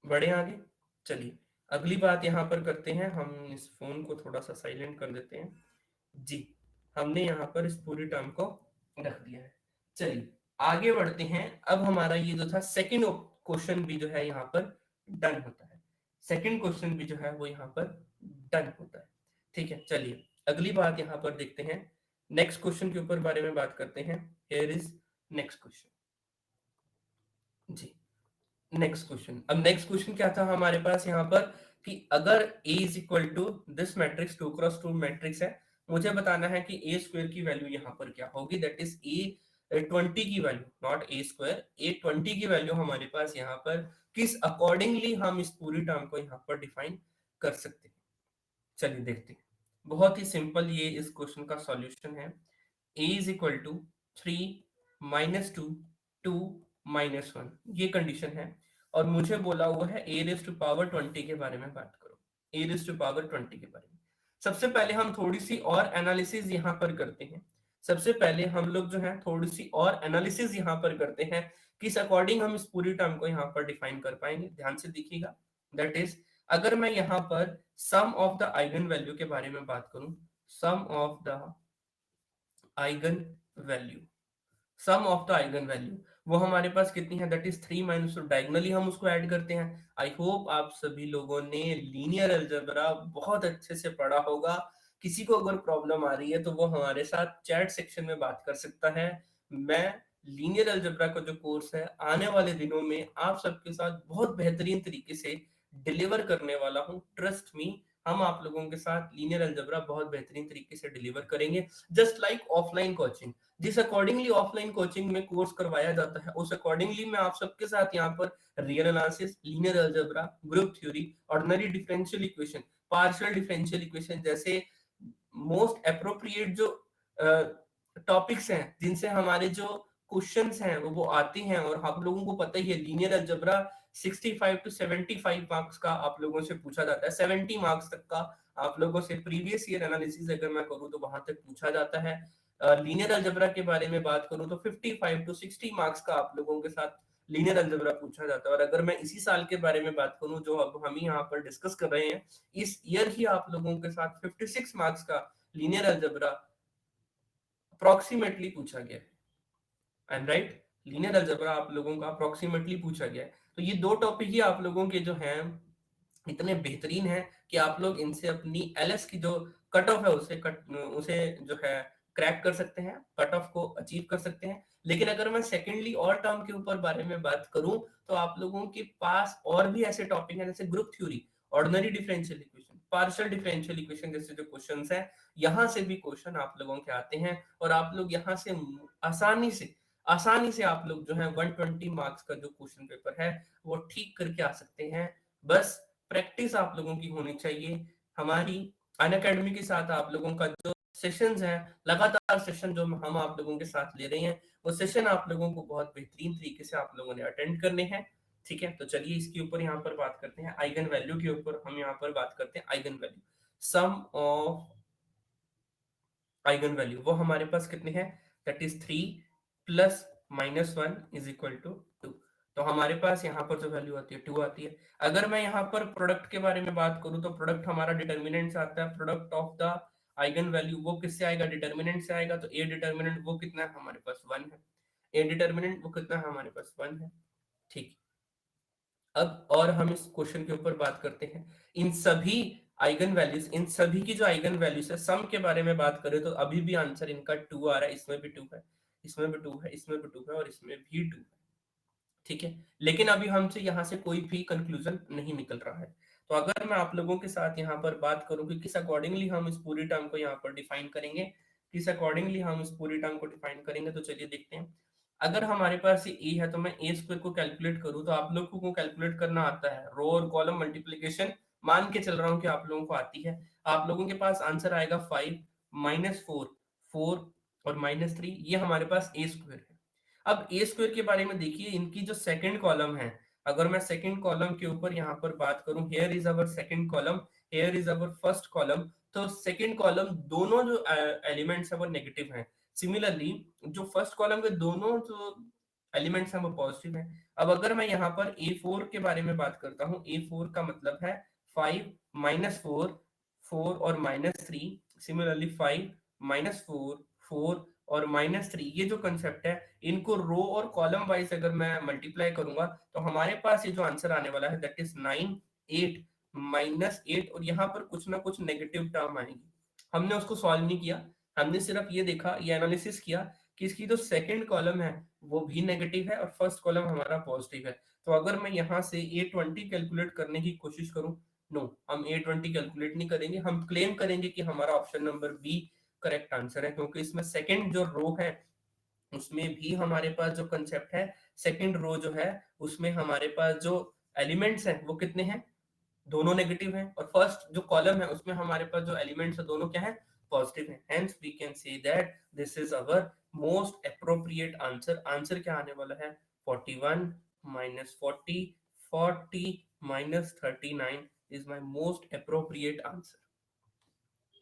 बढ़े आगे, चलिए अगली बात यहाँ पर करते हैं। हम इस फोन को थोड़ा सा साइलेंट कर देते हैं जी। हमने यहाँ पर इस पूरी टर्म को रख दिया है। चलिए आगे बढ़ते हैं। अब हमारा ये जो था सेकंड क्वेश्चन भी जो है यहाँ पर डन होता है। सेकंड क्वेश्चन भी जो है वो यहाँ पर डन होता है। ठीक है, चलिए अगली बात यहाँ पर देखते हैं। नेक्स्ट क्वेश्चन के ऊपर बारे में बात करते हैं। हियर इज नेक्स्ट क्वेश्चन जी। नेक्स्ट क्वेश्चन, अब नेक्स्ट क्वेश्चन क्या था हमारे पास यहाँ पर, कि अगर A is equal to this matrix 2x2 matrix है, मुझे बताना है कि A स्क्वायर की वैल्यू यहाँ पर क्या होगी, दैट इज A20 की value, not A square, A20 की वैल्यू हमारे पास यहाँ पर किस अकॉर्डिंगली हम इस पूरी टर्म को यहाँ पर डिफाइन कर सकते हैं। चलिए देखते हैं। बहुत ही सिंपल ये इस क्वेश्चन का सॉल्यूशन है। A is equal to 3 minus 2 2 minus 1, ये कंडीशन है। और मुझे बोला हुआ है a रेज टू पावर 20 के बारे में बात करो, a रेज टू पावर 20 के बारे में। सबसे पहले हम थोड़ी सी और एनालिसिस यहाँ पर करते हैं। सबसे पहले हम लोग जो है थोड़ी सी और एनालिसिस यहाँ पर करते हैं, किस अकॉर्डिंग हम इस पूरी टर्म को यहाँ पर डिफाइन कर पाएंगे। ध्यान से देखिएगा, दैट इज अगर मैं यहाँ पर sum of the eigen value के बारे में बात करूं, sum of the eigen value, sum of the eigen value वो हमारे पास कितनी है, दैट इज 3 माइनस, डायगनली हम उसको ऐड करते हैं। आई होप आप सभी लोगों ने लीनियर अलजेब्रा बहुत अच्छे से पढ़ा होगा। किसी को अगर प्रॉब्लम आ रही है तो वो हमारे साथ चैट सेक्शन में बात कर सकता है। मैं लीनियर अलजेब्रा का जो कोर्स है आने वाले दिनों में आप सबके साथ बहुत बेहतरीन तरीके से डिलीवर करने वाला हूँ, ट्रस्ट मी। हम आप लोगों के साथ लीनियर अलजेब्रा बहुत बेहतरीन तरीके से डिलीवर करेंगे, जस्ट लाइक ऑफलाइन कोचिंग। जिस अकॉर्डिंगली ऑफलाइन कोचिंग में कोर्स करवाया जाता है उस अकॉर्डिंगली मैं आप सबके साथ यहाँ पर real analysis, linear algebra, group theory, ordinary differential equation, partial differential equation जैसे मोस्ट अप्रोप्रिएट जो टॉपिक्स हैं जिनसे हमारे जो क्वेश्चंस हैं वो आते हैं। और आप लोगों को पता ही है लीनियर अलजेब्रा 65 टू 75 मार्क्स का आप लोगों से पूछा जाता है, 70 मार्क्स तक का आप लोगों से प्रीवियस ईयर एनालिसिस अगर मैं करूँ तो वहां तक पूछा जाता है। लीनियर अलजेब्रा के बारे में बात करूं तो 55 टू 60 मार्क्स का आप लोगों के साथ लीनियर अलजेब्रा पूछा जाता है। और अगर मैं इसी साल के बारे में बात करूं जो अब हम यहाँ पर डिस्कस कर रहे हैं, इस ईयर ही आप लोगों के साथ 56 मार्क्स का लीनियर अलजेब्रा अप्रोक्सीमेटली पूछा गया है। I am right, linear algebra आप लोगों का अप्रोक्सीमेटली पूछा गया है। तो ये दो टॉपिक ही आप लोगों के जो हैं इतने बेहतरीन है कि आप लोग इनसे अपनी एलएस की जो कट ऑफ है उसे जो है क्रैक कर सकते हैं, कट ऑफ को अचीव कर सकते हैं। लेकिन अगर मैं सेकेंडली और टर्म के ऊपर बारे में बात करूं तो आप लोगों के पास और भी ऐसे टॉपिक हैं जैसे group theory, ordinary differential equation, partial differential equation जैसे जो क्वेश्चंस हैं, यहाँ से भी क्वेश्चन आप लोगों के आते हैं। और आप लोग यहाँ से आसानी से आप लोग जो है 120 मार्क्स का जो क्वेश्चन पेपर है वो ठीक करके आ सकते हैं। बस प्रैक्टिस आप लोगों की होनी चाहिए। हमारी अनअकैडमी के साथ आप लोगों का जो सेशंस हैं, लगातार सेशन जो हम आप लोगों के साथ ले रहे हैं, वो सेशन आप लोगों को बहुत बेहतरीन तरीके से आप लोगों ने अटेंड करने हैं। ठीक है, तो चलिए इसके ऊपर यहाँ पर बात करते हैं, आइगन वैल्यू के ऊपर हम यहाँ पर बात करते हैं। Eigen value, sum of eigen value वो हमारे पास कितने हैं, that is 3 plus minus 1 is equal to 2। तो हमारे पास यहाँ पर जो वैल्यू आती है 2 आती है। अगर मैं यहाँ पर प्रोडक्ट के बारे में बात करूँ तो प्रोडक्ट हमारा डिटर्मिनेंट्स आता है, product of the eigen value वो किससे आएगा, डिटर्मिनेंट से आएगा। तो ए डिटर्मिनेंट वो कितना है हमारे पास 1 है, ए डिटर्मिनेंट वो कितना है हमारे पास 1 है। ठीक, अब और हम इस क्वेश्चन के ऊपर बात करते हैं। इन सभी आइगन वैल्यूज, इन सभी की जो आइगन वैल्यूज है सम के बारे में बात करें तो अभी भी आंसर इनका 2 आ रहा है, इसमें भी 2 है, इसमें भी 2 है, इसमें भी 2 है और इसमें भी 2 है। ठीक है, लेकिन अभी हमसे यहाँ से कोई भी कंक्लूजन नहीं निकल रहा है। तो अगर मैं आप लोगों के साथ यहाँ पर बात करूं कि किस अकॉर्डिंगली हम इस पूरी टर्म को यहाँ पर डिफाइन करेंगे, किस अकॉर्डिंगली हम इस पूरी टर्म को डिफाइन करेंगे, तो चलिए देखते हैं। अगर हमारे पास ये ए है तो मैं ए स्क्वायर को कैलकुलेट करूँ तो आप लोगों को कैलकुलेट करना आता है, रो और कॉलम मल्टीप्लीकेशन मान के चल रहा हूँ कि आप लोगों को आती है। आप लोगों के पास आंसर आएगा 5 -4, 4 और -3, ये हमारे पास ए स्क्वायर है। अब ए स्क्वायर के बारे में देखिए, इनकी जो सेकंड कॉलम है, अगर मैं सेकंड कॉलम के ऊपर यहाँ पर बात करूं, here is our second column, here is our first column, तो सेकंड कॉलम दोनों जो एलिमेंट्स है वो नेगेटिव हैं। सिमिलरली जो फर्स्ट कॉलम के दोनों जो एलिमेंट्स हैं वो पॉजिटिव हैं। अब अगर मैं यहाँ पर A4 के बारे में बात करता हूँ, A4 का मतलब है 5 -4, 4 और -3, सिमिलरली 5 -4, 4 और -3, ये जो कंसेप्ट है इनको रो और कॉलम वाइज अगर मैं मल्टीप्लाई करूंगा तो हमारे पास ये जो आंसर आने वाला है दैट इज 9, 8, -8 और यहाँ पर कुछ ना कुछ नेगेटिव टर्म आएंगी। हमने उसको सॉल्व नहीं किया, हमने सिर्फ ये देखा, ये एनालिसिस किया कि इसकी जो सेकंड कॉलम है वो भी नेगेटिव है और फर्स्ट कॉलम हमारा पॉजिटिव है। तो अगर मैं यहाँ से A20 कैलकुलेट करने की कोशिश करूं, नो, हम A20 कैलकुलेट नहीं करेंगे, हम क्लेम करेंगे कि हमारा option number B correct answer है, क्योंकि इसमें सेकंड जो रो है उसमें भी हमारे पास जो कंसेप्ट है, सेकंड रो जो है उसमें हमारे पास जो एलिमेंट्स हैं वो कितने हैं, दोनों नेगेटिव हैं, और फर्स्ट जो कॉलम है उसमें हमारे पास जो एलिमेंट्स है दोनों क्या है, पॉजिटिव है। Hence we can say that this is our most appropriate answer. Answer क्या आने वाला है, 41 -40, 40 -39 is my most appropriate answer.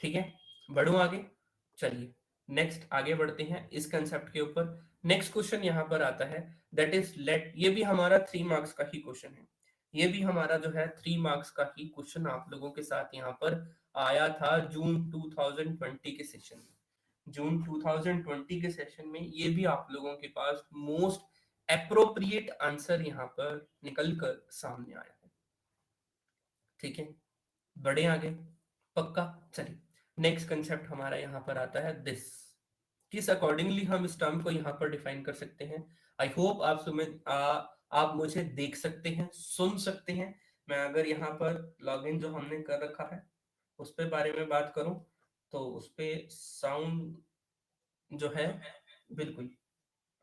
ठीक है, बढ़ू आगे, चलिए नेक्स्ट आगे बढ़ते हैं इस कंसेप्ट के ऊपर। नेक्स्ट क्वेश्चन यहाँ पर आता है दैट इज लेट, ये भी हमारा 3 मार्क्स का ही क्वेश्चन है, ये भी हमारा जो है 3 मार्क्स का ही क्वेश्चन आप लोगों के साथ यहाँ पर आया था जून 2020 के सेशन में। जून 2020 के सेशन में ये भी आप लोगों के पास मोस्ट अप्रोप्रिएट आंसर यहाँ पर निकल कर सामने आया है। ठीक है, बढ़े आगे, पक्का। चलिए नेक्स्ट कंसेप्ट हमारा यहाँ पर आता है दिस, किस अकॉर्डिंगली हम इस टर्म को यहाँ पर डिफाइन कर सकते हैं। आई होप आप आप मुझे देख सकते हैं, सुन सकते हैं। मैं अगर यहाँ पर लॉगिन जो हमने कर रखा है उस पे बारे में बात करूं तो उस पे साउंड जो है, बिल्कुल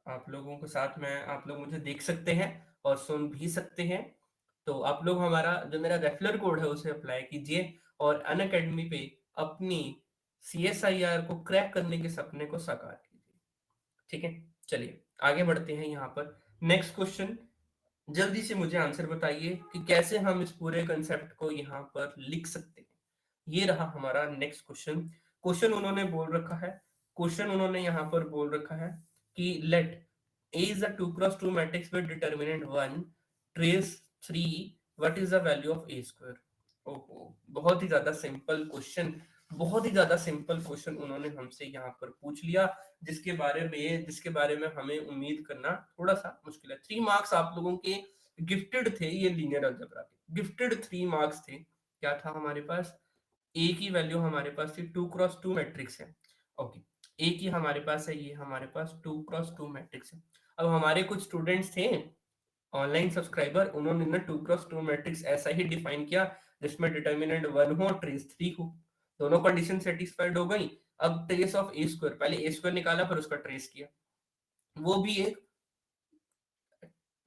आप लोगों के साथ में, आप लोग मुझे देख सकते हैं और सुन भी सकते हैं। तो आप लोग हमारा जो मेरा रेफरल कोड है उसे अप्लाई कीजिए और अनअकैडमी पे अपनी CSIR को क्रैक करने के सपने को साकार कीजिए। ठीक है, चलिए आगे बढ़ते हैं यहाँ पर। नेक्स्ट क्वेश्चन, जल्दी से मुझे आंसर बताइए कि कैसे हम इस पूरे कंसेप्ट को यहाँ पर लिख सकते हैं। ये रहा हमारा नेक्स्ट क्वेश्चन। क्वेश्चन उन्होंने बोल रखा है, क्वेश्चन उन्होंने यहाँ पर बोल रखा है कि late A is a 2x2 matrix with determinant 1, trace 3, what is the value of A square? ओहो, बहुत ही ज्यादा सिंपल क्वेश्चन, बहुत ही ज्यादा सिंपल क्वेश्चन उन्होंने हमसे यहाँ पर पूछ लिया, जिसके बारे में हमें उम्मीद करना थोड़ा सा मुश्किल है। 3 मार्क्स आप लोगों के गिफ्टेड थे, ये लीनियर अलजेब्रा के गिफ्टेड 3 मार्क्स थे। क्या था हमारे पास, ए की वैल्यू हमारे पास थी 2x2 मैट्रिक्स है। ओके, ए की हमारे पास है, ये हमारे पास 2x2 मैट्रिक्स है। अब हमारे कुछ स्टूडेंट्स थे ऑनलाइन सब्सक्राइबर, उन्होंने ना 2x2 मैट्रिक्स ऐसा ही डिफाइन किया जिसमें डिटर्मिनेंट 1 हो ट्रेस 3 हो, दोनों कंडीशन सेटिस्फाइड हो गई। अब ट्रेस ऑफ ए स्क्वायर, पहले ए स्क्वायर निकाला फिर उसका ट्रेस किया, वो भी एक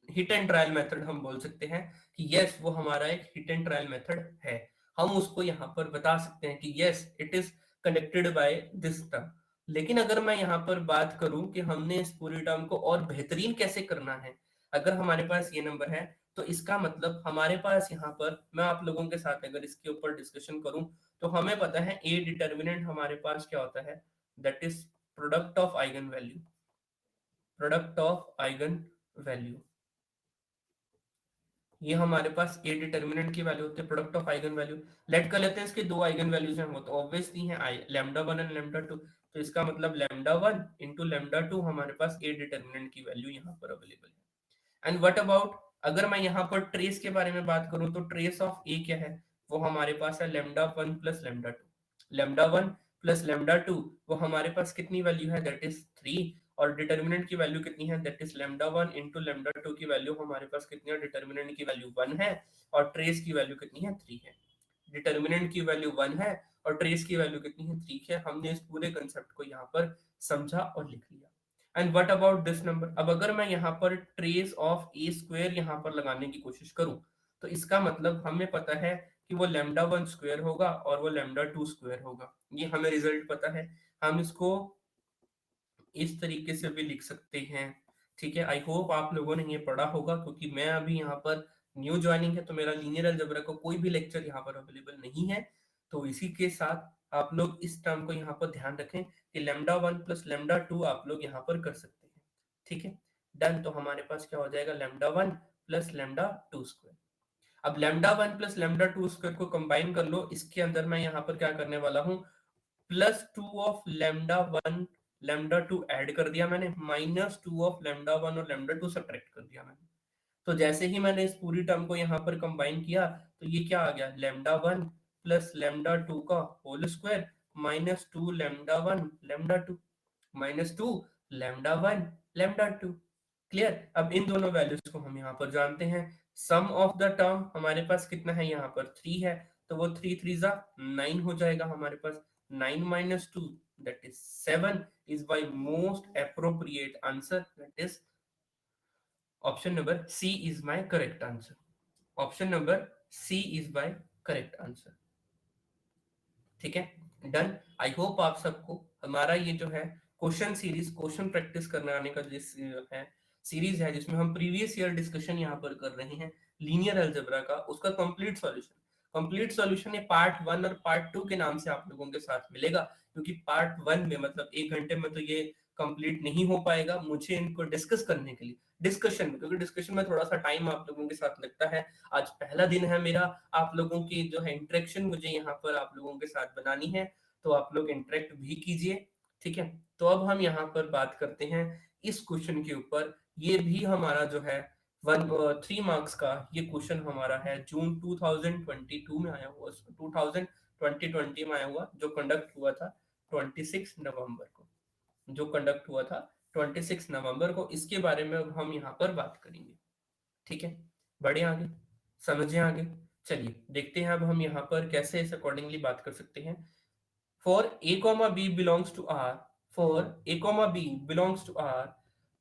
हिट एंड ट्रायल मेथड हम बोल सकते हैं कि यस वो हमारा एक हिट एंड ट्रायल मेथड है। हम उसको यहाँ पर बता सकते हैं कि yes it is connected by this term. लेकिन अगर मैं यहाँ पर बात करूं कि हमने इस पूरी टर्म को और बेहतरीन कैसे करना है, अगर हमारे पास ये नंबर है तो इसका मतलब हमारे पास यहाँ पर, मैं आप लोगों के साथ अगर इसके ऊपर डिस्कशन करूं तो हमें पता है ए डिटर्मिनेंट हमारे पास क्या होता है, that is product of eigen value, product of eigen value. ये हमारे पास ए डिटर्मिनेंट की वैल्यू होती है, product of eigen value. Let कर लेते हैं इसके दो आइगन वैल्यूज हैं, वो तो ऑब्वियसली है lambda one and lambda two. तो इसका मतलब lambda one into lambda two हमारे पास ए डिटर्मिनेंट की वैल्यू यहाँ पर अवेलेबल है। एंड व्हाट अबाउट, अगर मैं यहाँ पर ट्रेस के बारे में बात करूँ तो ट्रेस ऑफ ए क्या है, वो हमारे पास है lambda one plus lambda two. Lambda one plus lambda to वो हमारे पास कितनी वैल्यू है, दैट इज थ्री। और डिटर्मिनेंट की वैल्यू कितनी है, that is lambda one into lambda two की वैल्यू हमारे पास कितनी है, डिटर्मिनेंट की वैल्यू वन है और ट्रेस की वैल्यू कितनी है, थ्री है। डिटर्मिनेंट की वैल्यू वन है और ट्रेस की वैल्यू कितनी है, थ्री है। हमने इस पूरे कंसेप्ट को यहाँ पर समझा और लिख लिया। And what about this number, अब अगर मैं यहाँ पर ट्रेस ऑफ ए स्क्वायर यहाँ पर लगाने की कोशिश करूं, तो इसका मतलब हमें पता है कि वो लैम्डा वन स्क्वायर होगा और वो लैम्डा टू स्क्वायर होगा, ये हमें रिजल्ट पता है। हम इसको इस तरीके से भी लिख सकते हैं। ठीक है, आई होप आप लोगों ने ये पढ़ा होगा, क्योंकि मैं अभी यहाँ पर न्यू ज्वाइनिंग है तो मेरा लीनियर अलजेब्रा का कोई भी लेक्चर यहाँ पर अवेलेबल नहीं है। तो इसी के साथ आप लोग इस टर्म को यहाँ पर ध्यान रखें कि lambda one plus lambda to आप लोग यहाँ पर कर सकते हैं। ठीक है, डन। तो हमारे पास क्या हो जाएगा, lambda one plus lambda two square. अब lambda one plus lambda two square को कंबाइन कर लो, इसके अंदर मैं यहाँ पर क्या करने वाला हूँ, plus two of lambda one lambda to add कर दिया मैंने, minus two of lambda one और लेमडा टू सब्ट्रैक्ट कर दिया मैंने। तो जैसे ही मैंने इस पूरी टर्म को यहाँ पर कंबाइन किया तो ये क्या आ गया, lambda one plus lambda two का whole square minus two lambda one lambda two minus two lambda one lambda two. Clear. अब इन दोनों वैल्यूज को हम यहाँ पर जानते हैं। सम ऑफ द टर्म हमारे पास कितना है, यहाँ पर थ्री है, तो वो थ्री थ्री जा नाइन हो जाएगा हमारे पास। Nine minus two that is seven is by most appropriate answer, that is option number C is my correct answer. Option number C is my correct answer. ठीक है, डन। आई होप आप सबको हमारा ये जो है क्वेश्चन सीरीज, क्वेश्चन प्रैक्टिस करने आने का जिस है सीरीज है, जिसमें हम प्रीवियस ईयर डिस्कशन यहाँ पर कर रहे हैं लीनियर अलजेब्रा का, उसका कंप्लीट सॉल्यूशन ये पार्ट वन और पार्ट टू के नाम से आप लोगों के साथ मिलेगा। क्योंकि पार्ट वन में मतलब एक घंटे में तो ये कंप्लीट नहीं हो पाएगा, मुझे इनको डिस्कस करने के लिए डिस्कशन में, क्योंकि डिस्कशन में थोड़ा सा टाइम आप लोगों के साथ लगता है। आज पहला दिन है मेरा, आप लोगों की जो है इंटरेक्शन मुझे यहाँ पर आप लोगों के साथ बनानी है, तो आप लोग इंटरेक्ट भी कीजिए। ठीक है, तो अब हम यहाँ पर बात करते हैं इस क्वेश्चन के ऊपर। ये भी हमारा जो है वन थ्री मार्क्स का ये क्वेश्चन हमारा है, जून 2022 में आया हुआ, 2020 में आया हुआ, जो कंडक्ट हुआ था 26 नवंबर को, जो कंडक्ट हुआ था 26 नवंबर को। इसके बारे में अब हम यहाँ पर बात करेंगे। ठीक है, बढ़े आगे, समझे आगे। चलिए देखते हैं अब हम यहाँ पर कैसे इस अकॉर्डिंगली बात कर सकते हैं। For a comma b belongs to R, for a comma b belongs to R,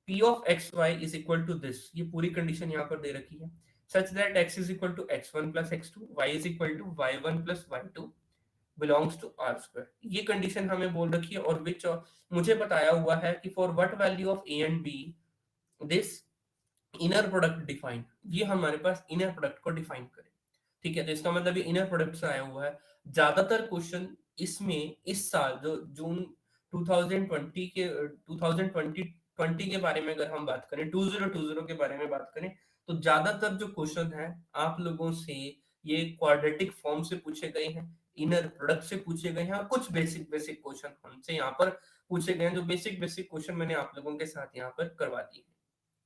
p of x y is equal to this, ये पूरी कंडीशन यहाँ पर दे रखी है। Such that x is equal to x one plus x two, y is equal to y one plus y two belongs to R square, ये कंडीशन हमें बोल रखी है। और विच, मुझे बताया हुआ है कि for what value of a and b this inner product define, ये हमारे पास इनर प्रोडक्ट को डिफाइन करे। ठीक है, तो इसका मतलब ये इनर प्रोडक्ट से आया हुआ है। ज्यादातर क्वेश्चन इसमें इस साल जो जून 2020 के 2020 के बारे में अगर हम बात करें, 2020 के बारे में बात करें, तो ज्यादातर जो क्वेश्चन है आप लोगों से ये क्वाड्रेटिक फॉर्म से पूछे गए हैं, इनर प्रोडक्ट से पूछे गए हैं, और कुछ बेसिक बेसिक क्वेश्चन हमसे यहाँ पर पूछे गए हैं। जो बेसिक बेसिक क्वेश्चन मैंने आप लोगों के साथ यहाँ पर करवा दिए।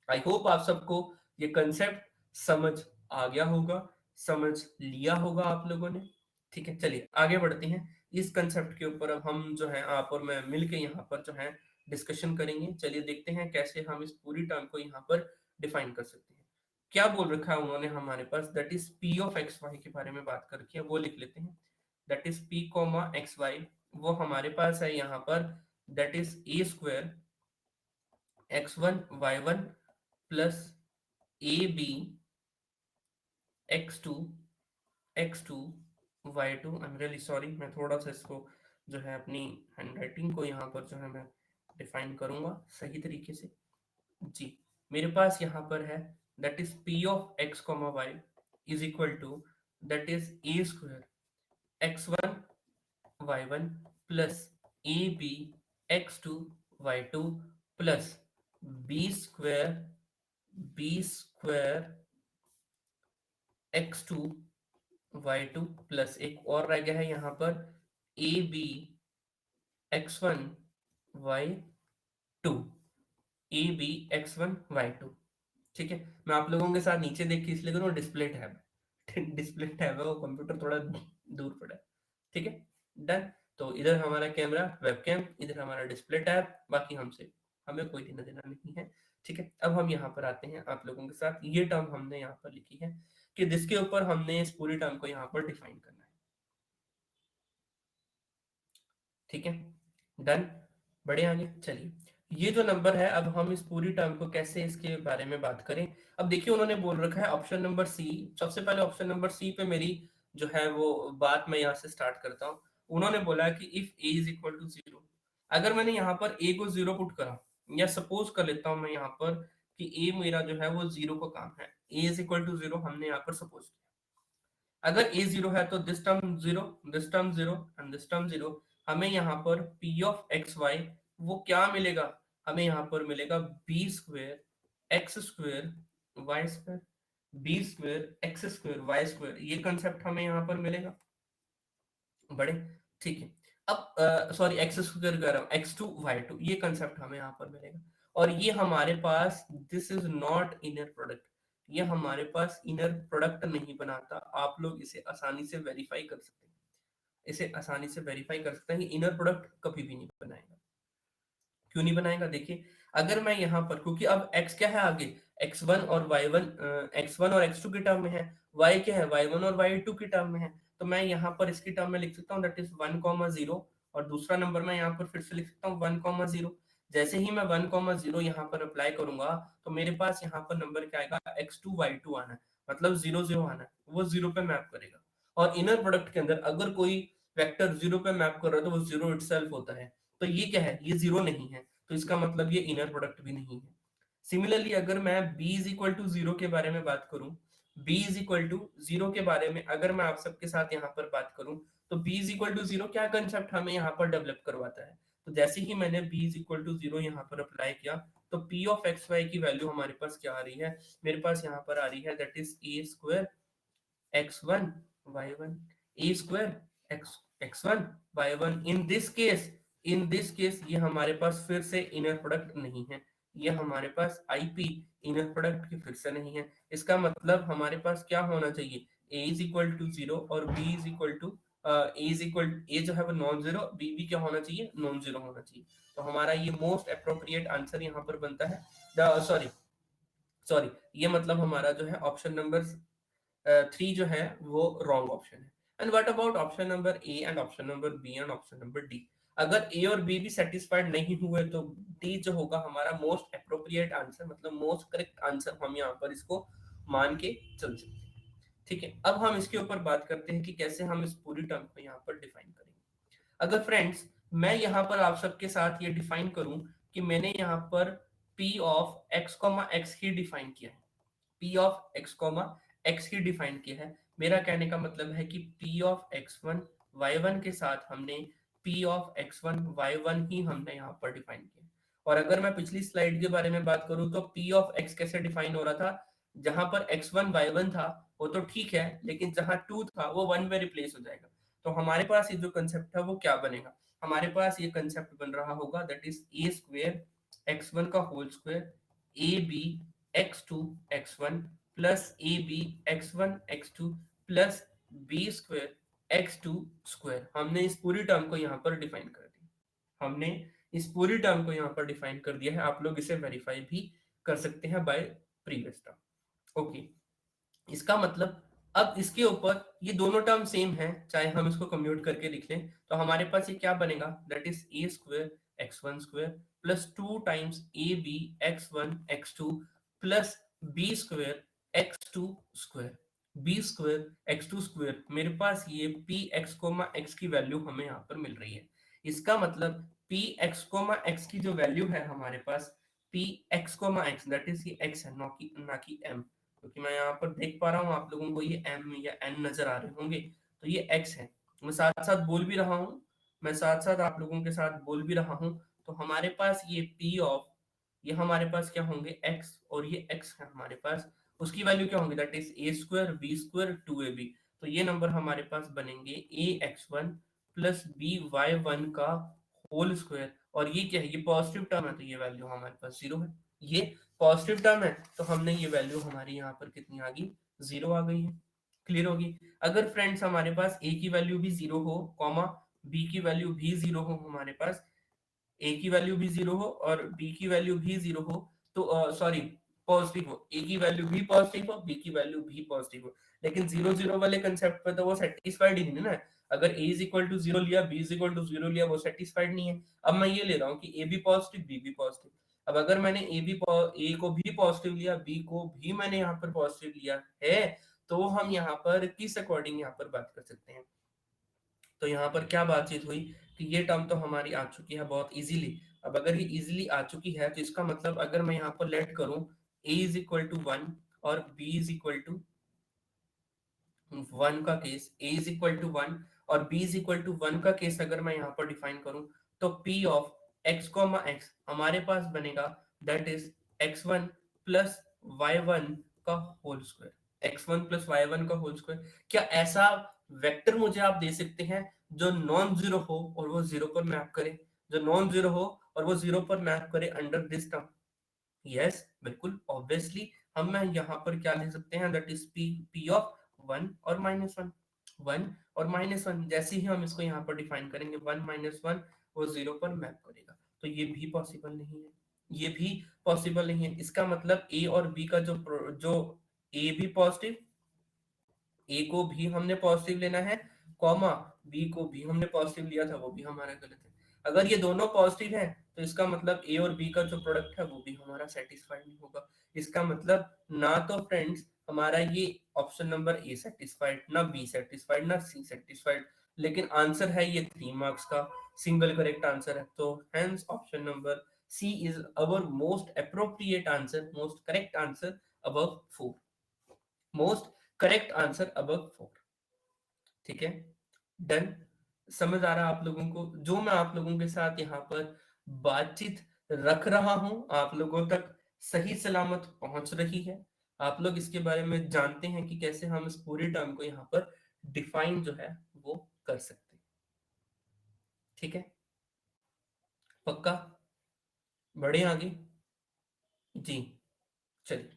आई होप आप सबको ये कंसेप्ट समझ आ गया होगा, समझ लिया होगा आप लोगों ने। ठीक है, चलिए आगे बढ़ते हैं। इस कंसेप्ट के ऊपर अब हम जो है आप और मैं मिलके यहाँ पर जो है डिस्कशन करेंगे। चलिए देखते हैं कैसे हम इस पूरी टर्म को यहाँ पर डिफाइन कर सकते हैं। क्या बोल रखा है उन्होंने हमारे पास, that is P of x Y के बारे में बात कर रखी है, वो लिख लेते हैं। That is p comma x y, वो हमारे पास है यहाँ पर, that is a square x one y one plus a b x two Y two. I am really sorry, मैं थोड़ा सा इसको जो है अपनी हैंडराइटिंग को यहाँ पर जो है मैं डिफाइन करूंगा सही तरीके से। जी, मेरे पास यहाँ पर है that is P of x comma y is equal to that is a square x one y one plus a b x two Y two plus b square x2 y2 plus एक और रह गया है यहाँ पर ए b x1 y2, ए b x1 y2। ठीक है, मैं आप लोगों के साथ नीचे देख के इसलिए करूँ, डिस्प्ले टैब डिस्प्ले टैब है, वो कंप्यूटर थोड़ा दूर पड़ा है। ठीक है, डन। तो इधर हमारा कैमरा वेबकैम, इधर हमारा डिस्प्ले टैब, बाकी हमसे हमें कोई लेना देना नहीं है। ठीक है, अब हम यहाँ पर आते हैं आप लोगों के साथ, ये टर्म हमने यहाँ पर लिखी है कि जिसके ऊपर हमने इस पूरी टर्म को यहाँ पर डिफाइन करना है। ठीक है, डन, बढ़े आगे चलिए। ये जो नंबर है, अब हम इस पूरी टर्म को कैसे इसके बारे में बात करें। अब देखिए उन्होंने बोल रखा है ऑप्शन नंबर सी। सबसे पहले ऑप्शन नंबर सी पे मेरी जो है वो बात मैं यहाँ से स्टार्ट करता हूँ। उन्होंने बोला कि if a is equal to zero, अगर मैंने यहाँ पर ए को जीरो पुट करा, या सपोज कर लेता हूँ मैं यहाँ पर कि ए मेरा जो है वो जीरो का काम है, ए इज इक्वल टू जीरो हमने यहाँ पर सपोज किया। अगर a जीरो है तो this term zero, this term zero and this term zero. हमें यहाँ पर p ऑफ एक्स वाई वो क्या मिलेगा, हमें यहाँ पर मिलेगा b square x square y square, b square x square y square, ये कंसेप्ट हमें यहाँ पर मिलेगा। बड़े ठीक है, अब सॉरी एक्स स्क्वेयर कर रहा हूँ, एक्स टू वाई टू, ये कंसेप्ट हमें यहाँ पर मिलेगा। और ये हमारे पास this is not inner product, ये हमारे पास इनर प्रोडक्ट नहीं बनाता। आप लोग इसे आसानी से वेरीफाई कर सकते हैं, इसे आसानी से वेरीफाई कर सकते हैं कि इनर प्रोडक्ट कभी भी नहीं बनाएगा। क्यों नहीं बनाएगा, देखिए अगर मैं यहाँ पर, क्योंकि अब x क्या है आगे, x1 और y1, x1 और x2 की टर्म में है, y क्या है, y1 और y2 की टर्म में है। तो मैं यहाँ पर इसकी टर्म में लिख सकता हूँ दैट इज 1,0, और दूसरा नंबर मैं यहाँ पर फिर से लिख सकता हूँ 1,0। जैसे ही मैं 1,0 यहाँ पर अप्लाई करूंगा तो मेरे पास यहाँ पर नंबर क्या आएगा, x2 y2 आना है, मतलब 0 0 आना है, वो जीरो पे मैप करेगा। और इनर प्रोडक्ट के अंदर अगर कोई वेक्टर जीरो पे मैप कर रहा है तो वो जीरो इटसेल्फ होता है। तो ये क्या है, ये जीरो नहीं है, तो इसका मतलब ये इनर प्रोडक्ट भी नहीं है। सिमिलरली अगर मैं b is equal to zero के बारे में बात करूं, b is equal to zero के बारे में अगर मैं आप सबके साथ यहाँ पर बात करूं, तो b is equal to zero क्या कंसेप्ट हमें यहाँ पर डेवलप करवाता है। तो जैसे ही मैंने b is equal to zero यहाँ पर अप्लाई किया, तो p ऑफ एक्स वाई की वैल्यू हमारे पास क्या आ रही है, मेरे पास यहाँ पर आ रही है that is a square x1 y1, a square x1 y1। In this case, in this case ये हमारे पास फिर से इनर प्रोडक्ट नहीं है, ये हमारे पास आईपी इनर प्रोडक्ट की फिर से नहीं है। इसका मतलब हमारे पास क्या होना चाहिए, a is equal to zero और b is equal to A is equal, A जो है वो नॉन जीरो, बी भी क्या होना चाहिए, नॉन जीरो होना चाहिए। तो हमारा ये मोस्ट अप्रोप्रिएट आंसर यहाँ पर बनता है, सॉरी सॉरी, ये मतलब हमारा जो है ऑप्शन नंबर 3 जो है वो रॉन्ग ऑप्शन है। And what about option number A and option number B and option number D. अगर ए और बी भी सेटिस्फाइड नहीं हुए तो डी जो होगा हमारा मोस्ट अप्रोप्रिएट आंसर, मतलब मोस्ट करेक्ट आंसर, हम यहाँ पर इसको मान के चल सकते हैं। ठीक है, अब हम इसके ऊपर बात करते हैं कि कैसे हम इस पूरी टर्म को यहाँ पर डिफाइन करेंगे। अगर फ्रेंड्स मैं यहाँ पर आप सबके साथ ये डिफाइन करूं कि मैंने यहाँ पर p of x x he define किया है, p of x he define किया है। मेरा कहने का मतलब है कि p ऑफ x1 y1 के साथ हमने p ऑफ x1 y1 ही हमने यहाँ पर डिफाइन किया। और अगर मैं पिछली स्लाइड के बारे में बात करूँ तो p ऑफ x कैसे डिफाइन हो रहा था, जहां पर x1 y1 था वो तो ठीक है, लेकिन जहां 2 था वो 1 में रिप्लेस हो जाएगा। तो हमारे पास ये जो कंसेप्ट है वो क्या बनेगा, हमारे पास ये कंसेप्ट बन रहा होगा that is a square x1 का whole square a b x2 x1 plus a b x1 x2 plus b square x2 square. हमने इस पूरी टर्म को यहाँ पर डिफाइन कर दिया, हमने इस पूरी टर्म को यहाँ पर डिफाइन कर दिया है। आप लोग इसे वेरीफाई भी कर सकते हैं बाय प्रीवियस टर्म। ओके, इसका मतलब अब इसके ऊपर ये दोनों टर्म सेम है, चाहे हम इसको कम्यूट करके लिख लें, तो हमारे पास ये क्या बनेगा, that is a square x1 square plus 2 times a b x1 x2 plus b square x2 square, b square x2 square. मेरे पास ये पी एक्स कोमा एक्स की वैल्यू हमें यहाँ पर मिल रही है। इसका मतलब पी एक्स कोमा एक्स की जो वैल्यू है हमारे पास, P x comma X that is ये एक्स है, ना कि एम, क्योंकि मैं यहाँ पर देख पा रहा हूँ आप लोगों को ये m या n नजर आ रहे होंगे, तो ये x है। मैं साथ साथ बोल भी रहा हूँ, मैं साथ साथ आप लोगों के साथ बोल भी रहा हूँ। तो हमारे पास ये p ऑफ ये हमारे पास क्या होंगे x, और ये x है हमारे पास, उसकी वैल्यू क्या होंगी, that is a square b square 2ab। तो ये नंबर हमारे पास बनेंगे ax1 प्लस by1 का होल स्क्वायर, और ये क्या है, ये पॉजिटिव टर्म है तो ये वैल्यू हमारे पास जीरो है। ये पॉजिटिव टर्म है तो हमने ये वैल्यू हमारी यहाँ पर कितनी आ गई, जीरो आ गई है। क्लियर होगी। अगर फ्रेंड्स हमारे पास a की वैल्यू भी जीरो हो, कॉमा b की वैल्यू भी जीरो हो, हमारे पास a की वैल्यू भी जीरो हो और b की वैल्यू भी जीरो हो, तो सॉरी पॉजिटिव हो, a की वैल्यू भी पॉजिटिव हो, b की वैल्यू भी पॉजिटिव हो, लेकिन जीरो जीरो वाले कंसेप्ट पे तो वो सेटिस्फाइड ही नहीं ना। अगर a is equal to zero लिया, b is equal to zero लिया, वो सेटिस्फाइड नहीं है। अब मैं ये ले रहा हूँ कि a भी पॉजिटिव b भी पॉजिटिव। अब अगर मैंने a को भी पॉजिटिव लिया, b को भी मैंने यहाँ पर पॉजिटिव लिया है, तो हम यहाँ पर किस अकॉर्डिंग यहाँ पर बात कर सकते हैं। तो यहाँ पर क्या बातचीत हुई कि ये टर्म तो हमारी आ चुकी है बहुत इजीली। अब अगर ये इजीली आ चुकी है तो इसका मतलब अगर मैं यहाँ पर लेट करूं a is equal to one और b is equal to one का case, a is equal to one और b is equal to one का केस अगर मैं यहाँ पर डिफाइन करूं, तो p of x comma x हमारे पास बनेगा that is x1 plus y1 का whole square, x1 plus y1 का होल स्क्वायर। क्या ऐसा वेक्टर मुझे आप दे सकते हैं जो नॉन जीरो हो और वो जीरो पर मैप करे, जो नॉन जीरो हो और वो जीरो पर मैप करे अंडर दिस टर्म? यस बिल्कुल ऑब्वियसली हम यहाँ पर क्या ले सकते हैं, that is P, P of one और माइनस वन, वन और माइनस वन। जैसे ही हम इसको यहाँ पर डिफाइन करेंगे वन माइनस वन, वो जीरो पर मैप करेगा, तो ये भी पॉसिबल नहीं है, ये भी पॉसिबल नहीं है। इसका मतलब ए और बी का जो ए भी पॉजिटिव, ए को भी हमने पॉजिटिव लेना है, कॉमा बी को भी हमने पॉजिटिव लिया था, वो भी हमारा गलत है। अगर ये दोनों पॉजिटिव है तो इसका मतलब ए और बी का जो प्रोडक्ट है वो भी हमारा सेटिस्फाइड नहीं होगा। इसका मतलब ना तो फ्रेंड्स हमारा ये ऑप्शन नंबर ए सेटिस्फाइड, ना बी सेटिस्फाइड, ना सी सेटिस्फाइड, लेकिन आंसर है ये 3 मार्क्स का सिंगल करेक्ट आंसर है। तो hence option number C is our most appropriate answer, most correct answer above 4, most correct answer above 4। ठीक है, डन। समझ आ रहा आप लोगों को जो मैं आप लोगों के साथ यहाँ पर बातचीत रख रहा हूं, आप लोगों तक सही सलामत पहुंच रही है? आप लोग इसके बारे में जानते हैं कि कैसे हम इस पूरी टर्म को यहाँ पर डिफाइन जो है वो कर सकते हैं? ठीक है, पक्का, बढ़े आगे जी। चलिए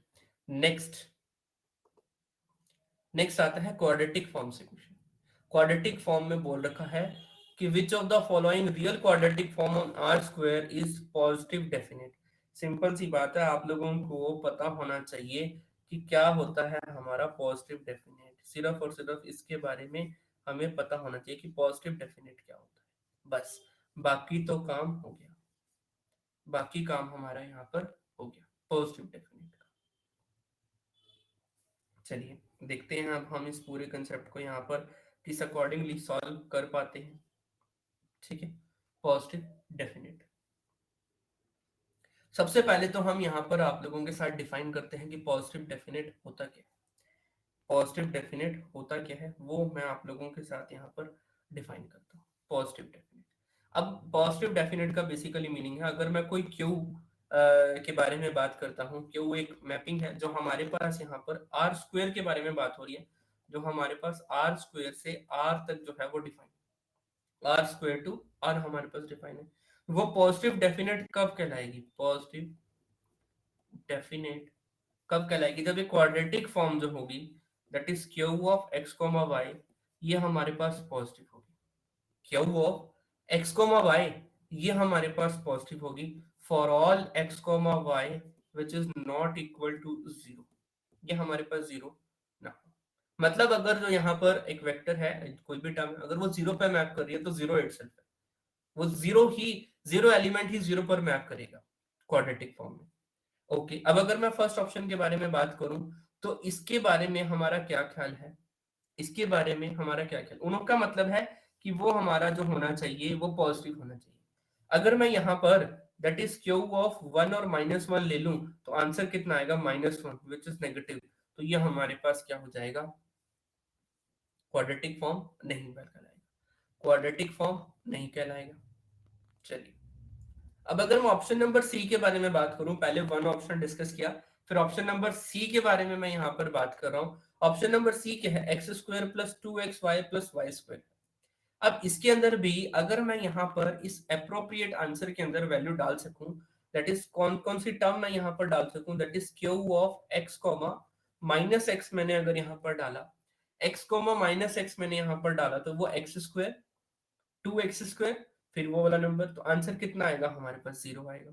नेक्स्ट, नेक्स्ट आता है क्वाड्रेटिक फॉर्म से क्वेश्चन। क्वाड्रेटिक फॉर्म में बोल रखा है कि which of the following real quadratic form on R square is positive definite. Simple सी बात है, आप लोगों को पता होना चाहिए कि क्या होता है हमारा पॉजिटिव डेफिनेट, सिर्फ और सिर्फ इसके बारे में हमें पता होना चाहिए कि पॉजिटिव डेफिनेट क्या होता है, बस। बाकी तो काम हो गया, बाकी काम हमारा यहाँ पर हो गया पॉजिटिव डेफिनेट का। चलिए देखते हैं अब हम इस पूरे कंसेप्ट को यहाँ पर किस अकॉर्डिंगली सॉल्व कर पाते हैं। ठीक है, पॉजिटिव डेफिनेट। सबसे पहले तो हम यहाँ पर आप लोगों के साथ डिफाइन करते हैं कि पॉजिटिव डेफिनेट होता क्या है। पॉजिटिव डेफिनेट होता क्या है वो मैं आप लोगों के साथ यहाँ पर डिफाइन करता हूँ। पॉजिटिव डेफिनेट, अब पॉजिटिव डेफिनेट का बेसिकली मीनिंग है, अगर मैं कोई क्यू के बारे में बात करता हूँ, क्यू एक मैपिंग है जो हमारे पास यहाँ पर आर स्क्वायर के बारे में बात हो रही है, जो हमारे पास आर स्क्वायर से आर तक जो है वो define, R square to R हमारे पास डिफाइन है, वो पॉजिटिव डेफिनेट कब कहलाएगी, पॉजिटिव डेफिनेट कब कहलाएगी, जब ये क्वाड्रेटिक फॉर्म जो होगी that is q of x comma y, ये हमारे पास पॉजिटिव होगी। Q of x comma y ये हमारे पास पॉजिटिव होगी for all x comma y which is not equal to zero, ये हमारे पास जीरो ना हो। मतलब अगर जो यहाँ पर एक वेक्टर है कोई भी टर्म अगर वो जीरो पे मैप कर रही है तो जीरो इटसेल्फ है, वो जीरो ही, जीरो एलिमेंट ही जीरो पर मैप करेगा क्वाड्रेटिक फॉर्म में। ओके, अब अगर मैं फर्स्ट ऑप्शन के बारे में बात करूं तो इसके बारे में हमारा क्या ख्याल है, इसके बारे में हमारा क्या ख्याल, उनका मतलब है कि वो हमारा जो होना चाहिए वो पॉजिटिव होना चाहिए। अगर मैं यहाँ पर that is q of one और माइनस वन ले लूं तो आंसर कितना आएगा, minus one which is negative, तो ये हमारे पास क्या हो जाएगा, क्वाड्रेटिक फॉर्म नहीं कहलाएगा, क्वाड्रेटिक फॉर्म नहीं कहलाएगा। चलिए अब अगर मैं ऑप्शन नंबर सी के बारे में बात करूं, पहले वन ऑप्शन डिस्कस किया, फिर ऑप्शन नंबर सी के बारे में मैं यहाँ पर बात कर रहा हूँ। ऑप्शन नंबर सी क्या है, x square plus 2xy plus y square. अब इसके अंदर भी अगर मैं यहाँ पर इस अप्रोप्रिएट आंसर के अंदर वैल्यू डाल सकूं, दैट इज कौन कौन सी टर्म मैं यहाँ पर डाल सकूं, that is q of x comma minus x. मैंने अगर यहाँ पर डाला एक्स कॉमा माइनस एक्स, मैंने यहाँ पर डाला तो वो एक्स स्क्वायर 2x स्क्वायर, फिर वो वाला नंबर, तो आंसर कितना आएगा हमारे पास, 0 आएगा।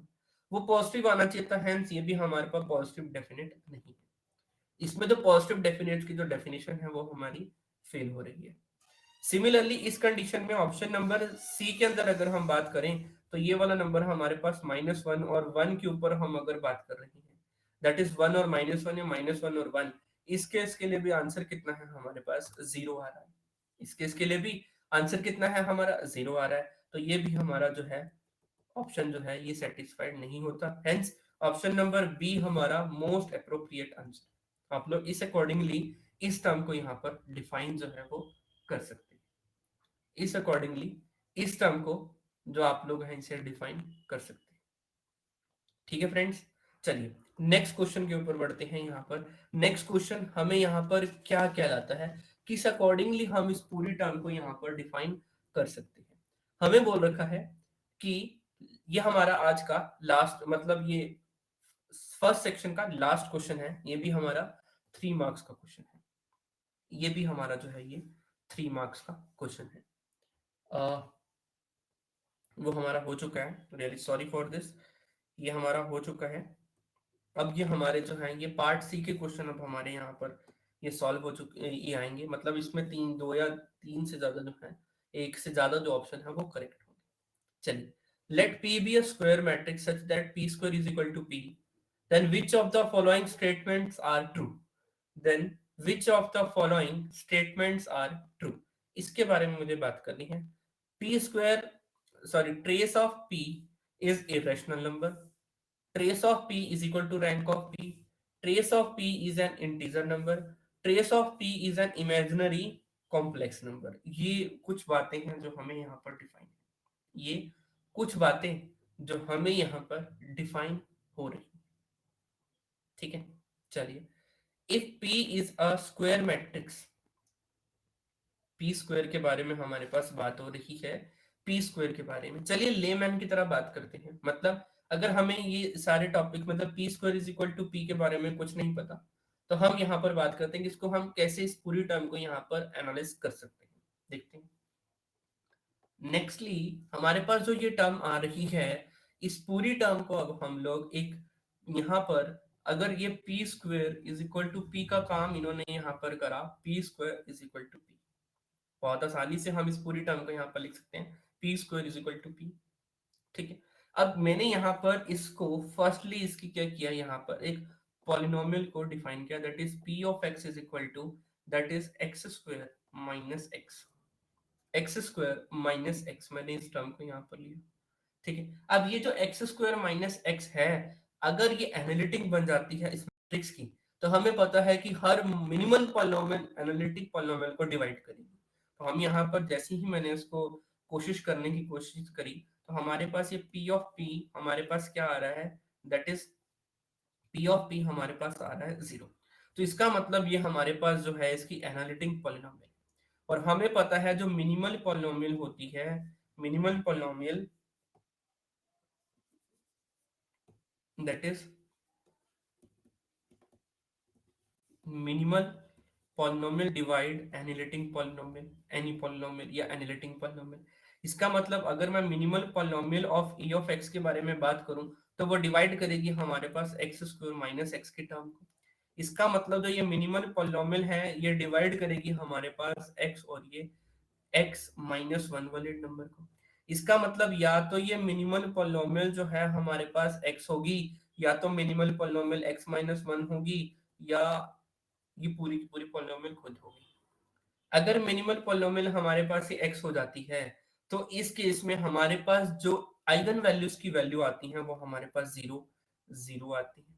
वो पॉजिटिव आना चाहिए था, हेंस ये भी हमारे पास पॉजिटिव डेफिनेट नहीं है। इसमें तो पॉजिटिव डेफिनेट की जो डेफिनेशन है वो हमारी फेल हो रही है। सिमिलरली इस कंडीशन में ऑप्शन नंबर सी के अंदर अगर हम बात करें, तो ये वाला नंबर हमारे पास -1 और 1 के ऊपर हम अगर बात कर रहे हैं, दैट इज 1 और -1 या -1 और 1, इस केस के लिए भी आंसर कितना है हमारे पास, 0 आ रहा है। इस केस के लिए भी आंसर कितना है हमारा, 0 आ रहा है। तो ये भी हमारा जो है ऑप्शन जो है ये सेटिस्फाइड नहीं होता, हेंस ऑप्शन नंबर बी हमारा मोस्ट अप्रोप्रिएट आंसर। आप लोग इस अकॉर्डिंगली इस टर्म को यहाँ पर डिफाइन जो है वो कर सकते हैं। इस अकॉर्डिंगली इस टर्म को जो आप लोग हैं इसे डिफाइन कर सकते हैं। ठीक है फ्रेंड्स, चलिए नेक्स्ट क्वेश्चन के ऊपर बढ़ते हैं। यहाँ पर नेक्स्ट क्वेश्चन हमें यहाँ पर क्या कहलाता है, किस अकॉर्डिंगली हम इस पूरी टर्म को यहाँ पर डिफाइन कर सकते हैं। हमें बोल रखा है कि ये हमारा आज का लास्ट, मतलब ये फर्स्ट सेक्शन का लास्ट क्वेश्चन है। ये भी हमारा 3 मार्क्स का क्वेश्चन है। ये भी हमारा जो है ये 3 मार्क्स का क्वेश्चन है। वो हमारा हो चुका है, रियली सॉरी फॉर दिस, ये हमारा हो चुका है। अब ये हमारे जो है ये पार्ट सी के क्वेश्चन अब हमारे यहाँ पर ये सॉल्व हो चुके, ये आएंगे, मतलब इसमें दो या तीन से ज्यादा जो है, एक से ज्यादा जो ऑप्शन है वो करेक्ट होंगे। चलिए, late P be a square matrix such that P square is equal to P, then which of the following statements are true, then which of the following statements are true, इसके बारे में मुझे बात करनी है। P square, sorry, trace of P is irrational number, trace of P is equal to rank of P, trace of P is an integer number, trace of P is an imaginary complex number। ये कुछ बातें हैं जो हमें यहाँ पर define, ये कुछ बातें जो हमें यहाँ पर डिफाइन हो रही, ठीक है। चलिए, if P is a square matrix, P square के बारे में हमारे पास बात हो रही है, पी स्क्वायर के बारे में। चलिए लेमैन की तरह बात करते हैं, मतलब अगर हमें ये सारे टॉपिक, मतलब P square is equal to P के बारे में कुछ नहीं पता, तो हम यहाँ पर बात करते हैं कि इसको हम कैसे इस पूरी टर्म को यहाँ पर एनालाइज कर सकते हैं, देखते हैं। नेक्स्टली हमारे पास जो ये टर्म आ रही है, इस पूरी टर्म को अब हम लोग एक यहाँ पर, अगर ये P square is equal to P का काम इन्होंने यहाँ पर करा, P square is equal to P, बहुत आसानी से हम इस पूरी टर्म को यहाँ पर लिख सकते हैं, P square is equal to P, ठीक है। अब मैंने यहाँ पर इसको फर्स्टली इसकी क्या किया, यहाँ पर एक पॉलिनोमियल को डिफाइन किया, that is P of x is equal to, that is x square minus x, x square minus x, मैंने इस टर्म को यहाँ पर लिया, ठीक है। अब ये जो एक्स स्क्वायर माइनस एक्स है, अगर ये एनालिटिक बन जाती है इस मैट्रिक्स की, तो हमें पता है कि हर मिनिमल पॉलिनोमियल एनालिटिक पॉलिनोमियल को डिवाइड करेगी। तो हम यहाँ पर जैसे ही मैंने इसको कोशिश करने की कोशिश करी, तो हमारे पास ये पी ऑफ पी हमारे पास क्या आ रहा है, that is P of P हमारे पास आ रहा है 0। तो इसका मतलब ये हमारे पास जो है इसकी एनालिटिक पॉलिनोमियल, और हमें पता है जो मिनिमल पॉलिनोमियल होती है, minimal polynomial that is minimal polynomial divide analytic polynomial, any polynomial या एनालिटिक पॉलिनोमियल। इसका मतलब अगर मैं minimal polynomial of E of x के बारे में बात करूं, तो वो डिवाइड करेगी हमारे पास एक्स स्क्वायर माइनस एक्स के टर्म को। इसका मतलब जो ये मिनिमल पॉलिनोमियल है ये डिवाइड करेगी हमारे पास एक्स और ये एक्स माइनस वन वाले नंबर को। इसका मतलब या तो ये मिनिमल पॉलिनोमियल जो है हमारे पास एक्स होगी, या तो minimal polynomial x minus one होगी, या ये पूरी की पूरी पॉलिनोमियल खुद होगी। अगर मिनिमल पॉलिनोमियल हमारे पास ये x हो जाती है, तो इस केस में हमारे पास जो आइगन वैल्यूज की वैल्यू आती है वो हमारे पास 0 0 आती है,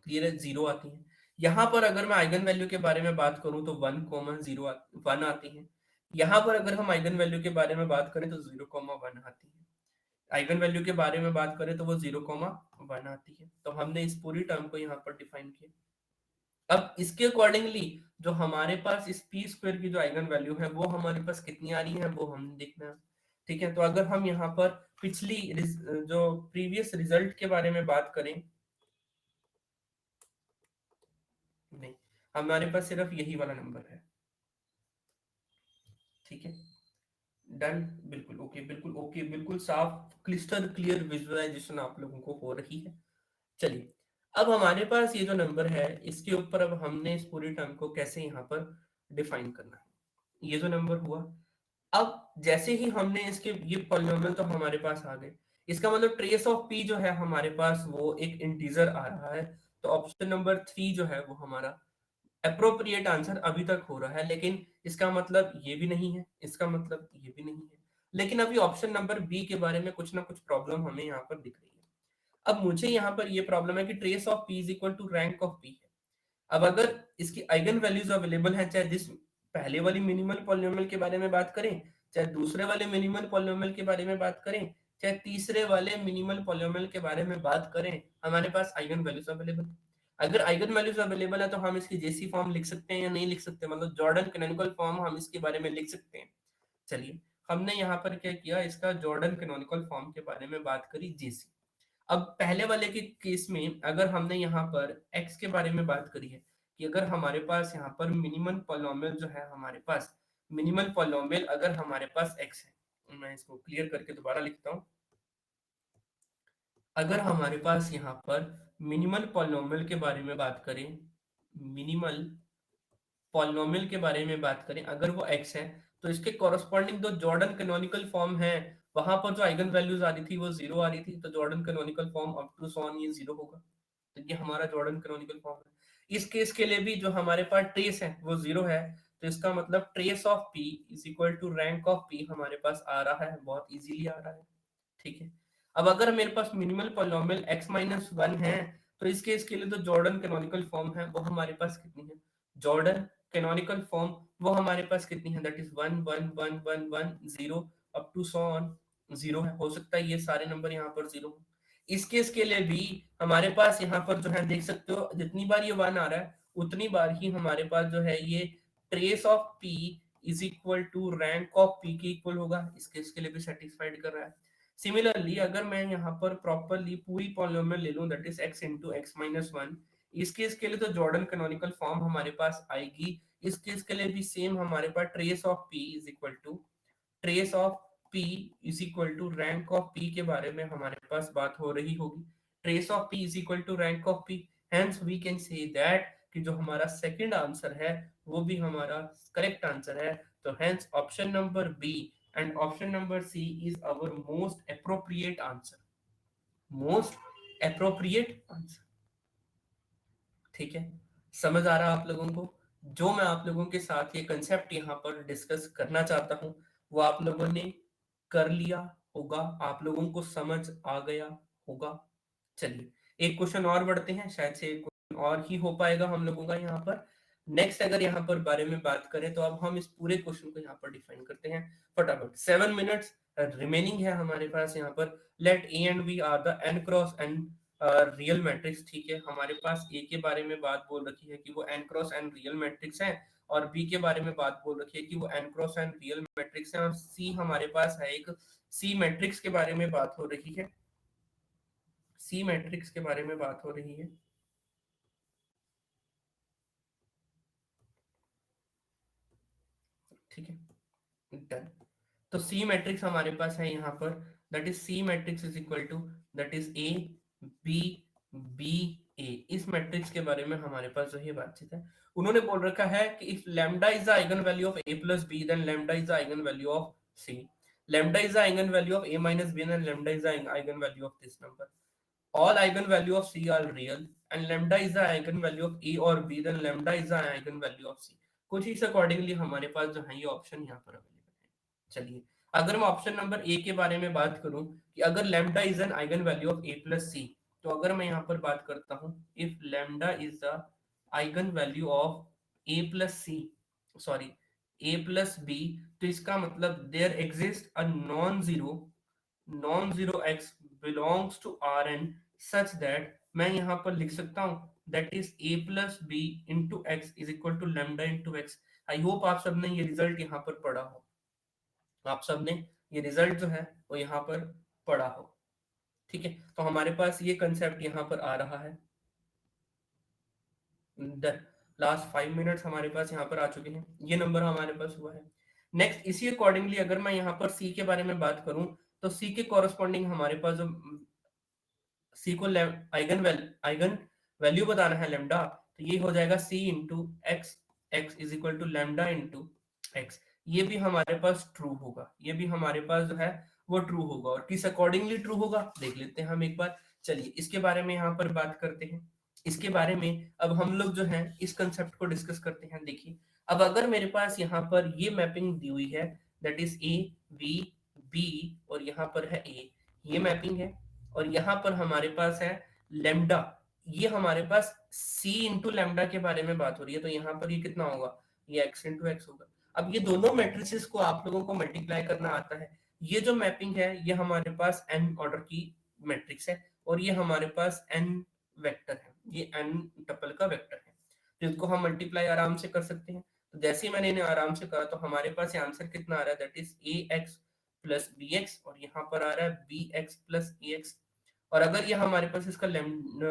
क्लियर है, 0 आती है। यहाँ पर अगर मैं आइगन वैल्यू के बारे में बात करूं तो 1 कॉमन 0 1 आती है। यहाँ पर अगर हम आइगन वैल्यू के बारे में बात करें तो 0 1 आती है। आइगन वैल्यू के बारे में बात करें तो वो 0,1 आती है। तो हमने इस पूरी टर्म को यहाँ पर डिफाइन किया। अब इसके अकॉर्डिंगली जो हमारे पास इस पी स्क्वायर की जो आइगन वैल्यू है वो हमारे पास कितनी आ रही है वो हमने देखना है। ठीक है, तो अगर हम यहाँ पर पिछली जो प्रीवियस रिजल्ट के बारे में बात करें, नहीं, हमारे पास सिर्फ यही वाला नंबर है। ठीक है, डन, बिल्कुल ओके, बिल्कुल ओके, बिल्कुल साफ क्लिस्टर क्लियर विजुअलाइजेशन आप लोगों को हो रही है। चलिए, अब हमारे पास ये जो नंबर है इसके ऊपर अब हमने इस पूरी टर्म को कैसे यहाँ पर डिफाइन करना है। ये जो नंबर हुआ, अब जैसे ही हमने इसके ये पॉलिनोमियल तो हमारे पास आ गए, इसका मतलब ट्रेस ऑफ पी जो है हमारे पास वो एक इंटीजर आ रहा है। तो ऑप्शन नंबर 3 जो है वो हमारा अप्रोप्रिएट आंसर अभी तक हो रहा है। लेकिन इसका मतलब ये भी नहीं है, इसका मतलब ये भी नहीं है, लेकिन अभी ऑप्शन नंबर बी के बारे में कुछ ना कुछ प्रॉब्लम हमें यहाँ पर दिख रही है। अब मुझे यहाँ पर ये प्रॉब्लम है कि trace of P is equal to rank of P है। अब अगर इसकी आइगन वैल्यूज अवेलेबल हैं, चाहे जिस पहले वाली मिनिमल पॉलिनोमियल के बारे में बात करें, चाहे दूसरे वाले मिनिमल पॉलिनोमियल के बारे में बात करें, चाहे तीसरे वाले मिनिमल पॉलिनोमियल के बारे में बात करें, हमारे पास आइगन वैल्यूज अवेलेबल है। अगर आइगन वैल्यूज अवेलेबल है तो हम इसकी जेसी फॉर्म लिख सकते हैं या नहीं लिख सकते, मतलब जॉर्डन कैनोनिकल फॉर्म हम इसके बारे में लिख सकते हैं। चलिए, हमने यहाँ पर क्या किया, इसका जॉर्डन कैनोनिकल फॉर्म के बारे में बात करी, जेसी। अब पहले वाले के केस में अगर हमने यहाँ पर x के बारे में बात करी है कि अगर हमारे पास यहाँ पर मिनिमल पॉलिनोमियल जो है हमारे पास, मिनिमल पॉलिनोमियल अगर हमारे पास x है, मैं इसको क्लियर करके दोबारा लिखता हूँ। अगर हमारे पास यहाँ पर मिनिमल पॉलिनोमियल के बारे में बात करें, मिनिमल पॉलिनोमियल के बारे में बात करें, अगर वो x है तो इसके कॉरस्पॉन्डिंग जो जॉर्डन कैनोनिकल फॉर्म है वहां पर जो आइगन वैल्यूज आ रही थी वो 0 आ रही थी, तो Jordan canonical form up to so on ये 0 होगा। तो ये हमारा जॉर्डन कैनोनिकल फॉर्म है। इस केस के लिए भी जो हमारे पास ट्रेस है वो 0 है, तो इसका मतलब trace of p is equal to rank of p हमारे पास आ रहा है, बहुत इजीली आ रहा है। ठीक है, अब अगर मेरे पास मिनिमल पॉलिनोमियल x-1 है तो इस केस के लिए तो जॉर्डन कैनोनिकल फॉर्म है वो हमारे पास कितनी है, जॉर्डन कैनोनिकल फॉर्म वो हमारे पास कितनी है, that is 1 1 1 1 1 0 up to so on 0 है। हो सकता है ये सारे नंबर यहाँ पर 0 हो। इस केस के लिए भी हमारे पास यहाँ पर जो है देख सकते हो जितनी बार ये 1 आ रहा है उतनी बार ही हमारे पास जो है ये trace of p is equal to rank of p के इक्वल होगा। इस केस के लिए भी सेटिस्फाइड कर रहा है। सिमिलरली अगर मैं यहाँ पर प्रॉपरली पूरी पॉलिनोमियल ले लूं, that is x into x-1, इस केस के लिए तो जॉर्डन कैनोनिकल फॉर्म हमारे पास आएगी। इस केस के लिए भी सेम हमारे पास trace of p is equal to trace of p is equal to rank of p के बारे में हमारे पास बात हो रही होगी। Trace of p is equal to rank of p, hence we can say that कि जो हमारा सेकंड आंसर है वो भी हमारा करेक्ट आंसर है। तो hence option number B and option number C is our most appropriate answer, most appropriate answer। ठीक है, समझ आ रहा आप लोगों को? जो मैं आप लोगों के साथ ये कंसेप्ट यहाँ पर डिस्कस करना चाहता हूँ वो आप लोगों ने कर लिया होगा, आप लोगों को समझ आ गया होगा। चलिए, एक क्वेश्चन और बढ़ते हैं, शायद से एक क्वेश्चन और ही हो पाएगा हम लोगों का यहाँ पर। नेक्स्ट अगर यहाँ पर बारे में बात करें तो अब हम इस पूरे क्वेश्चन को यहाँ पर डिफाइन करते हैं फटाफट। 7 मिनट्स रिमेनिंग है हमारे पास यहाँ पर। Let A and B are the n cross n real matrix. ठीक है, हमारे पास ए के बारे में बात बोल रखी है कि वो n cross n real matrix है, और बी के बारे में बात बोल रखी है कि वो n cross n real matrix है, और सी हमारे पास है एक सी मैट्रिक्स के बारे में बात हो रही है, सी मैट्रिक्स के बारे में बात हो रही है। ठीक है, डन। तो सी मैट्रिक्स हमारे पास है यहाँ पर, that is C matrix is equal to that is A B B A. इस मैट्रिक्स के बारे में हमारे पास जो ये बातचीत है, उन्होंने बोल रखा है कि if lambda is the eigen value of A plus B then lambda is the eigen value of C, lambda is the eigen value of A minus B then lambda is the eigen value of this number, all eigenvalue of C are real and lambda is the eigenvalue of A और B then lambda is the eigenvalue of C। कुछ इस accordingly हमारे पास जो है ये option यहाँ पर अवेलेबल है। चलिए, अगर मैं ऑप्शन नंबर ए के बारे में बात करूं कि अगर lambda is an eigen value of A plus C, तो अगर मैं यहाँ पर बात करता हूँ if lambda is the eigen value of A plus C, sorry A plus B, तो इसका मतलब there exist a non zero non zero X belongs to R N such that, मैं यहाँ पर लिख सकता हूँ that is A plus B into X is equal to lambda into x. I hope आप सबने ये रिजल्ट यहाँ पर पढ़ा हो, आप सबने ये रिजल्ट जो है वो यहाँ पर पढ़ा हो। ठीक है, तो हमारे पास ये कंसेप्ट यहाँ पर आ रहा है। लास्ट 5 मिनट्स हमारे पास यहाँ पर आ चुके हैं, ये नंबर हमारे पास हुआ है। नेक्स्ट इसी अकॉर्डिंगली अगर मैं यहाँ पर सी के बारे में बात करूं, तो सी के कॉरस्पॉन्डिंग हमारे पास जो सी को आइगन वैल्यू बताना है लेमडा, तो ये हो जाएगा C into X, X is equal to lambda into X. ये भी हमारे पास ट्रू होगा, ये भी हमारे पास जो है वो ट्रू होगा। और किस अकॉर्डिंगली ट्रू होगा देख लेते हैं हम एक बार। चलिए इसके बारे में यहाँ पर बात करते हैं। इसके बारे में अब हम लोग जो है इस कंसेप्ट को डिस्कस करते हैं। देखिए अब अगर मेरे पास यहाँ पर ये मैपिंग दी हुई है, that is A B B और यहाँ पर है ए, ये मैपिंग है। और यहाँ पर हमारे पास है लेमडा, ये हमारे पास सी इंटू लेमडा के बारे में बात हो रही है, तो यहाँ पर ये कितना होगा, ये एक्स इंटू एक्स होगा। अब ये दोनों मैट्रिसेस को आप लोगों को मल्टीप्लाई करना आता है। ये जो मैपिंग है ये हमारे पास एन ऑर्डर की मैट्रिक्स है और ये हमारे पास एन वेक्टर है, ये एन टपल का वेक्टर है, तो इसको हम मल्टीप्लाई आराम से कर सकते हैं। तो जैसे ही मैंने इन्हें आराम से करा तो हमारे पास ये आंसर कितना आ रहा है, that is a x plus b x और यहाँ पर आ रहा है b x plus a x. और अगर ये हमारे पास इसका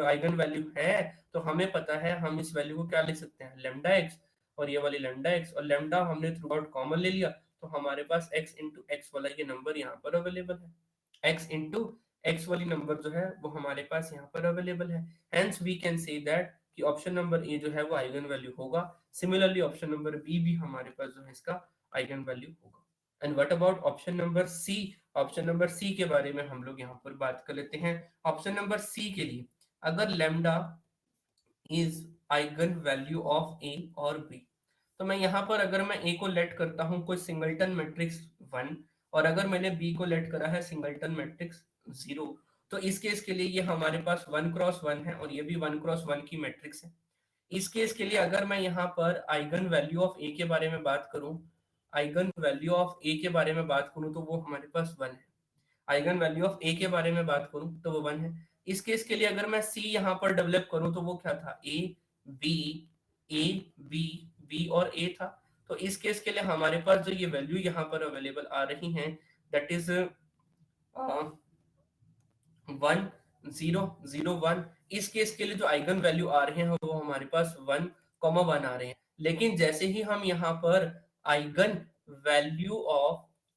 आइगन वैल्यू है तो हमें पता है हम इस वैल्यू को क्या लिख सकते हैं, लेमडा एक्स और ये वाली लेमडा एक्स, और लेमडा हमने थ्रू आउट कॉमन ले लिया तो हमारे पास x इंटू एक्स वाला ये नंबर यहाँ पर अवेलेबल है। x इंटू एक्स वाली नंबर जो है वो हमारे पास यहाँ पर अवेलेबल है। Hence we can say that कि ऑप्शन नंबर ए जो है वो आइगन वैल्यू होगा। सिमिलरली ऑप्शन नंबर बी भी हमारे पास जो है इसका आइगन वैल्यू होगा। And what about option number C, option number C के बारे में हम लोग यहाँ पर बात कर लेते हैं। ऑप्शन नंबर सी के लिए अगर lambda is eigen value of A और बी, तो मैं यहाँ पर अगर मैं ए को लेट करता हूँ कोई सिंगलटन मैट्रिक्स 1 और अगर मैंने बी को लेट करा है सिंगलटन मैट्रिक्स 0, तो इस केस के लिए ये हमारे पास 1 क्रॉस 1 है और ये भी 1 क्रॉस 1 की मैट्रिक्स है। इस केस के लिए अगर मैं यहाँ पर आइगन वैल्यू ऑफ ए के बारे में बात करूं, आइगन वैल्यू ऑफ ए के बारे में बात करूं तो वो हमारे पास 1 है। आइगन वैल्यू ऑफ ए के बारे में बात करूं तो वो 1 है। इस केस के लिए अगर मैं सी यहाँ पर डेवलप करूं तो वो क्या था, बी ए बी बी और ए था। तो इस केस के लिए हमारे पास जो ये वैल्यू यहाँ पर अवेलेबल आ रही हैं, दैट इज 1 0 0 1। इस केस के लिए जो आइगन वैल्यू आ रहे हैं वो हमारे पास 1 1 आ रहे हैं। लेकिन जैसे ही हम यहाँ पर eigen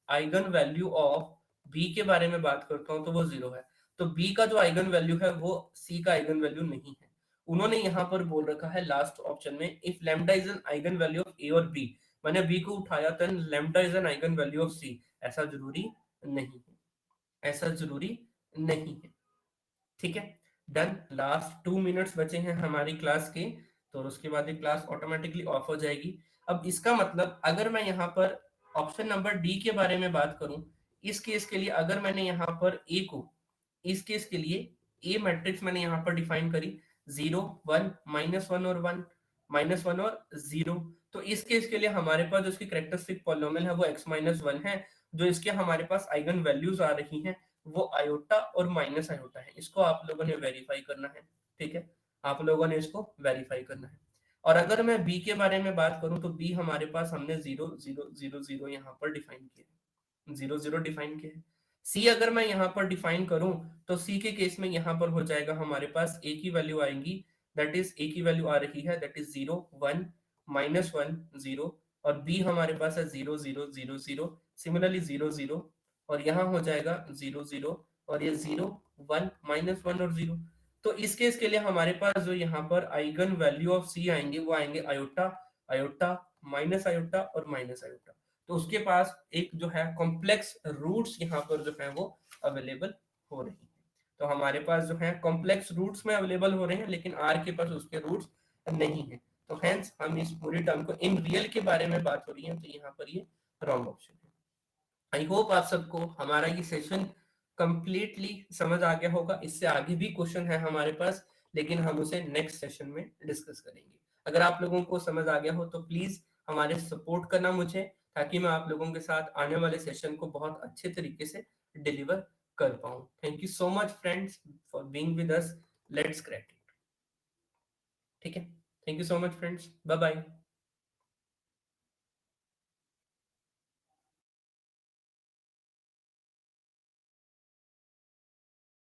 eigen value of B के बारे में बात करता हूँ तो वो 0 है। तो बी का जो आइगन वैल्यू है वो सी का आइगन वैल्यू नहीं है। उन्होंने यहाँ पर बोल रखा है लास्ट ऑप्शन में, if lambda is an eigen value of A और बी, मैंने बी को उठाया तो lambda is an eigen value of C. ऐसा जरूरी नहीं है, ऐसा जरूरी नहीं है। ठीक है, डन। लास्ट 2 मिनट्स बचे हैं हमारी क्लास के, तो उसके बाद ये क्लास ऑटोमेटिकली ऑफ हो जाएगी। अब इसका मतलब अगर मैं यहाँ पर ऑप्शन नंबर डी के बारे में बात करूं, इस केस के लिए अगर मैंने यहाँ पर ए को, इस केस के लिए ए मैट्रिक्स मैंने यहाँ पर डिफाइन करी 0 1 -1 और 1, -1 और 0। तो इस केस के लिए हमारे पास जो इसकी कैरेक्टरिस्टिक पॉलिनोमियल है वो x-1 है। जो इसके हमारे पास आइगन वैल्यूज आ रही हैं वो आयोटा और माइनस आयोटा है। इसको आप लोगों ने वेरीफाई करना है। ठीक है, आप लोगों ने इसको वेरीफाई करना है। और अगर मैं बी के बारे में बात करूं तो बी हमारे पास हमने 0 0 0 0 यहाँ पर डिफाइन किया, 0 0 डिफाइन किया है। सी अगर मैं यहाँ पर डिफाइन करूं तो सी के केस में यहाँ पर हो जाएगा हमारे पास ए की वैल्यू आएंगी, दैट इज ए की वैल्यू आ रही है दैट इज 0 1 -1 0, और बी हमारे पास है 0 0 0 0, सिमिलरली 0 0, और यहाँ हो जाएगा 0 0 और ये 0 1 -1 और 0। तो इस केस के लिए हमारे पास जो यहाँ पर आइगन वैल्यू ऑफ सी आएंगे वो आएंगे आयोटा आयोटा माइनस आयोटा और माइनस आयोटा। तो उसके पास एक जो है कॉम्प्लेक्स रूट्स यहाँ पर जो है वो अवेलेबल हो रही है। तो हमारे पास जो है कॉम्प्लेक्स रूट्स में अवेलेबल हो रहे हैं, लेकिन आर के पास उसके रूट्स नहीं है। तो हेंस हम इस पूरी टर्म को इन रियल के बारे में बात हो रही है, तो यहाँ पर ये रॉन्ग ऑप्शन है। आई होप आप सबको हमारा ये सेशन कंप्लीटली समझ आ गया होगा। इससे आगे भी क्वेश्चन है हमारे पास, लेकिन हम उसे नेक्स्ट सेशन में डिस्कस करेंगे। अगर आप लोगों को समझ आ गया हो तो प्लीज हमारे सपोर्ट करना मुझे, ताकि मैं आप लोगों के साथ आने वाले सेशन को बहुत अच्छे तरीके से डिलीवर कर पाऊं। Thank you so much friends for being with us. Let's crack it. ठीक है, thank you so much friends, bye bye.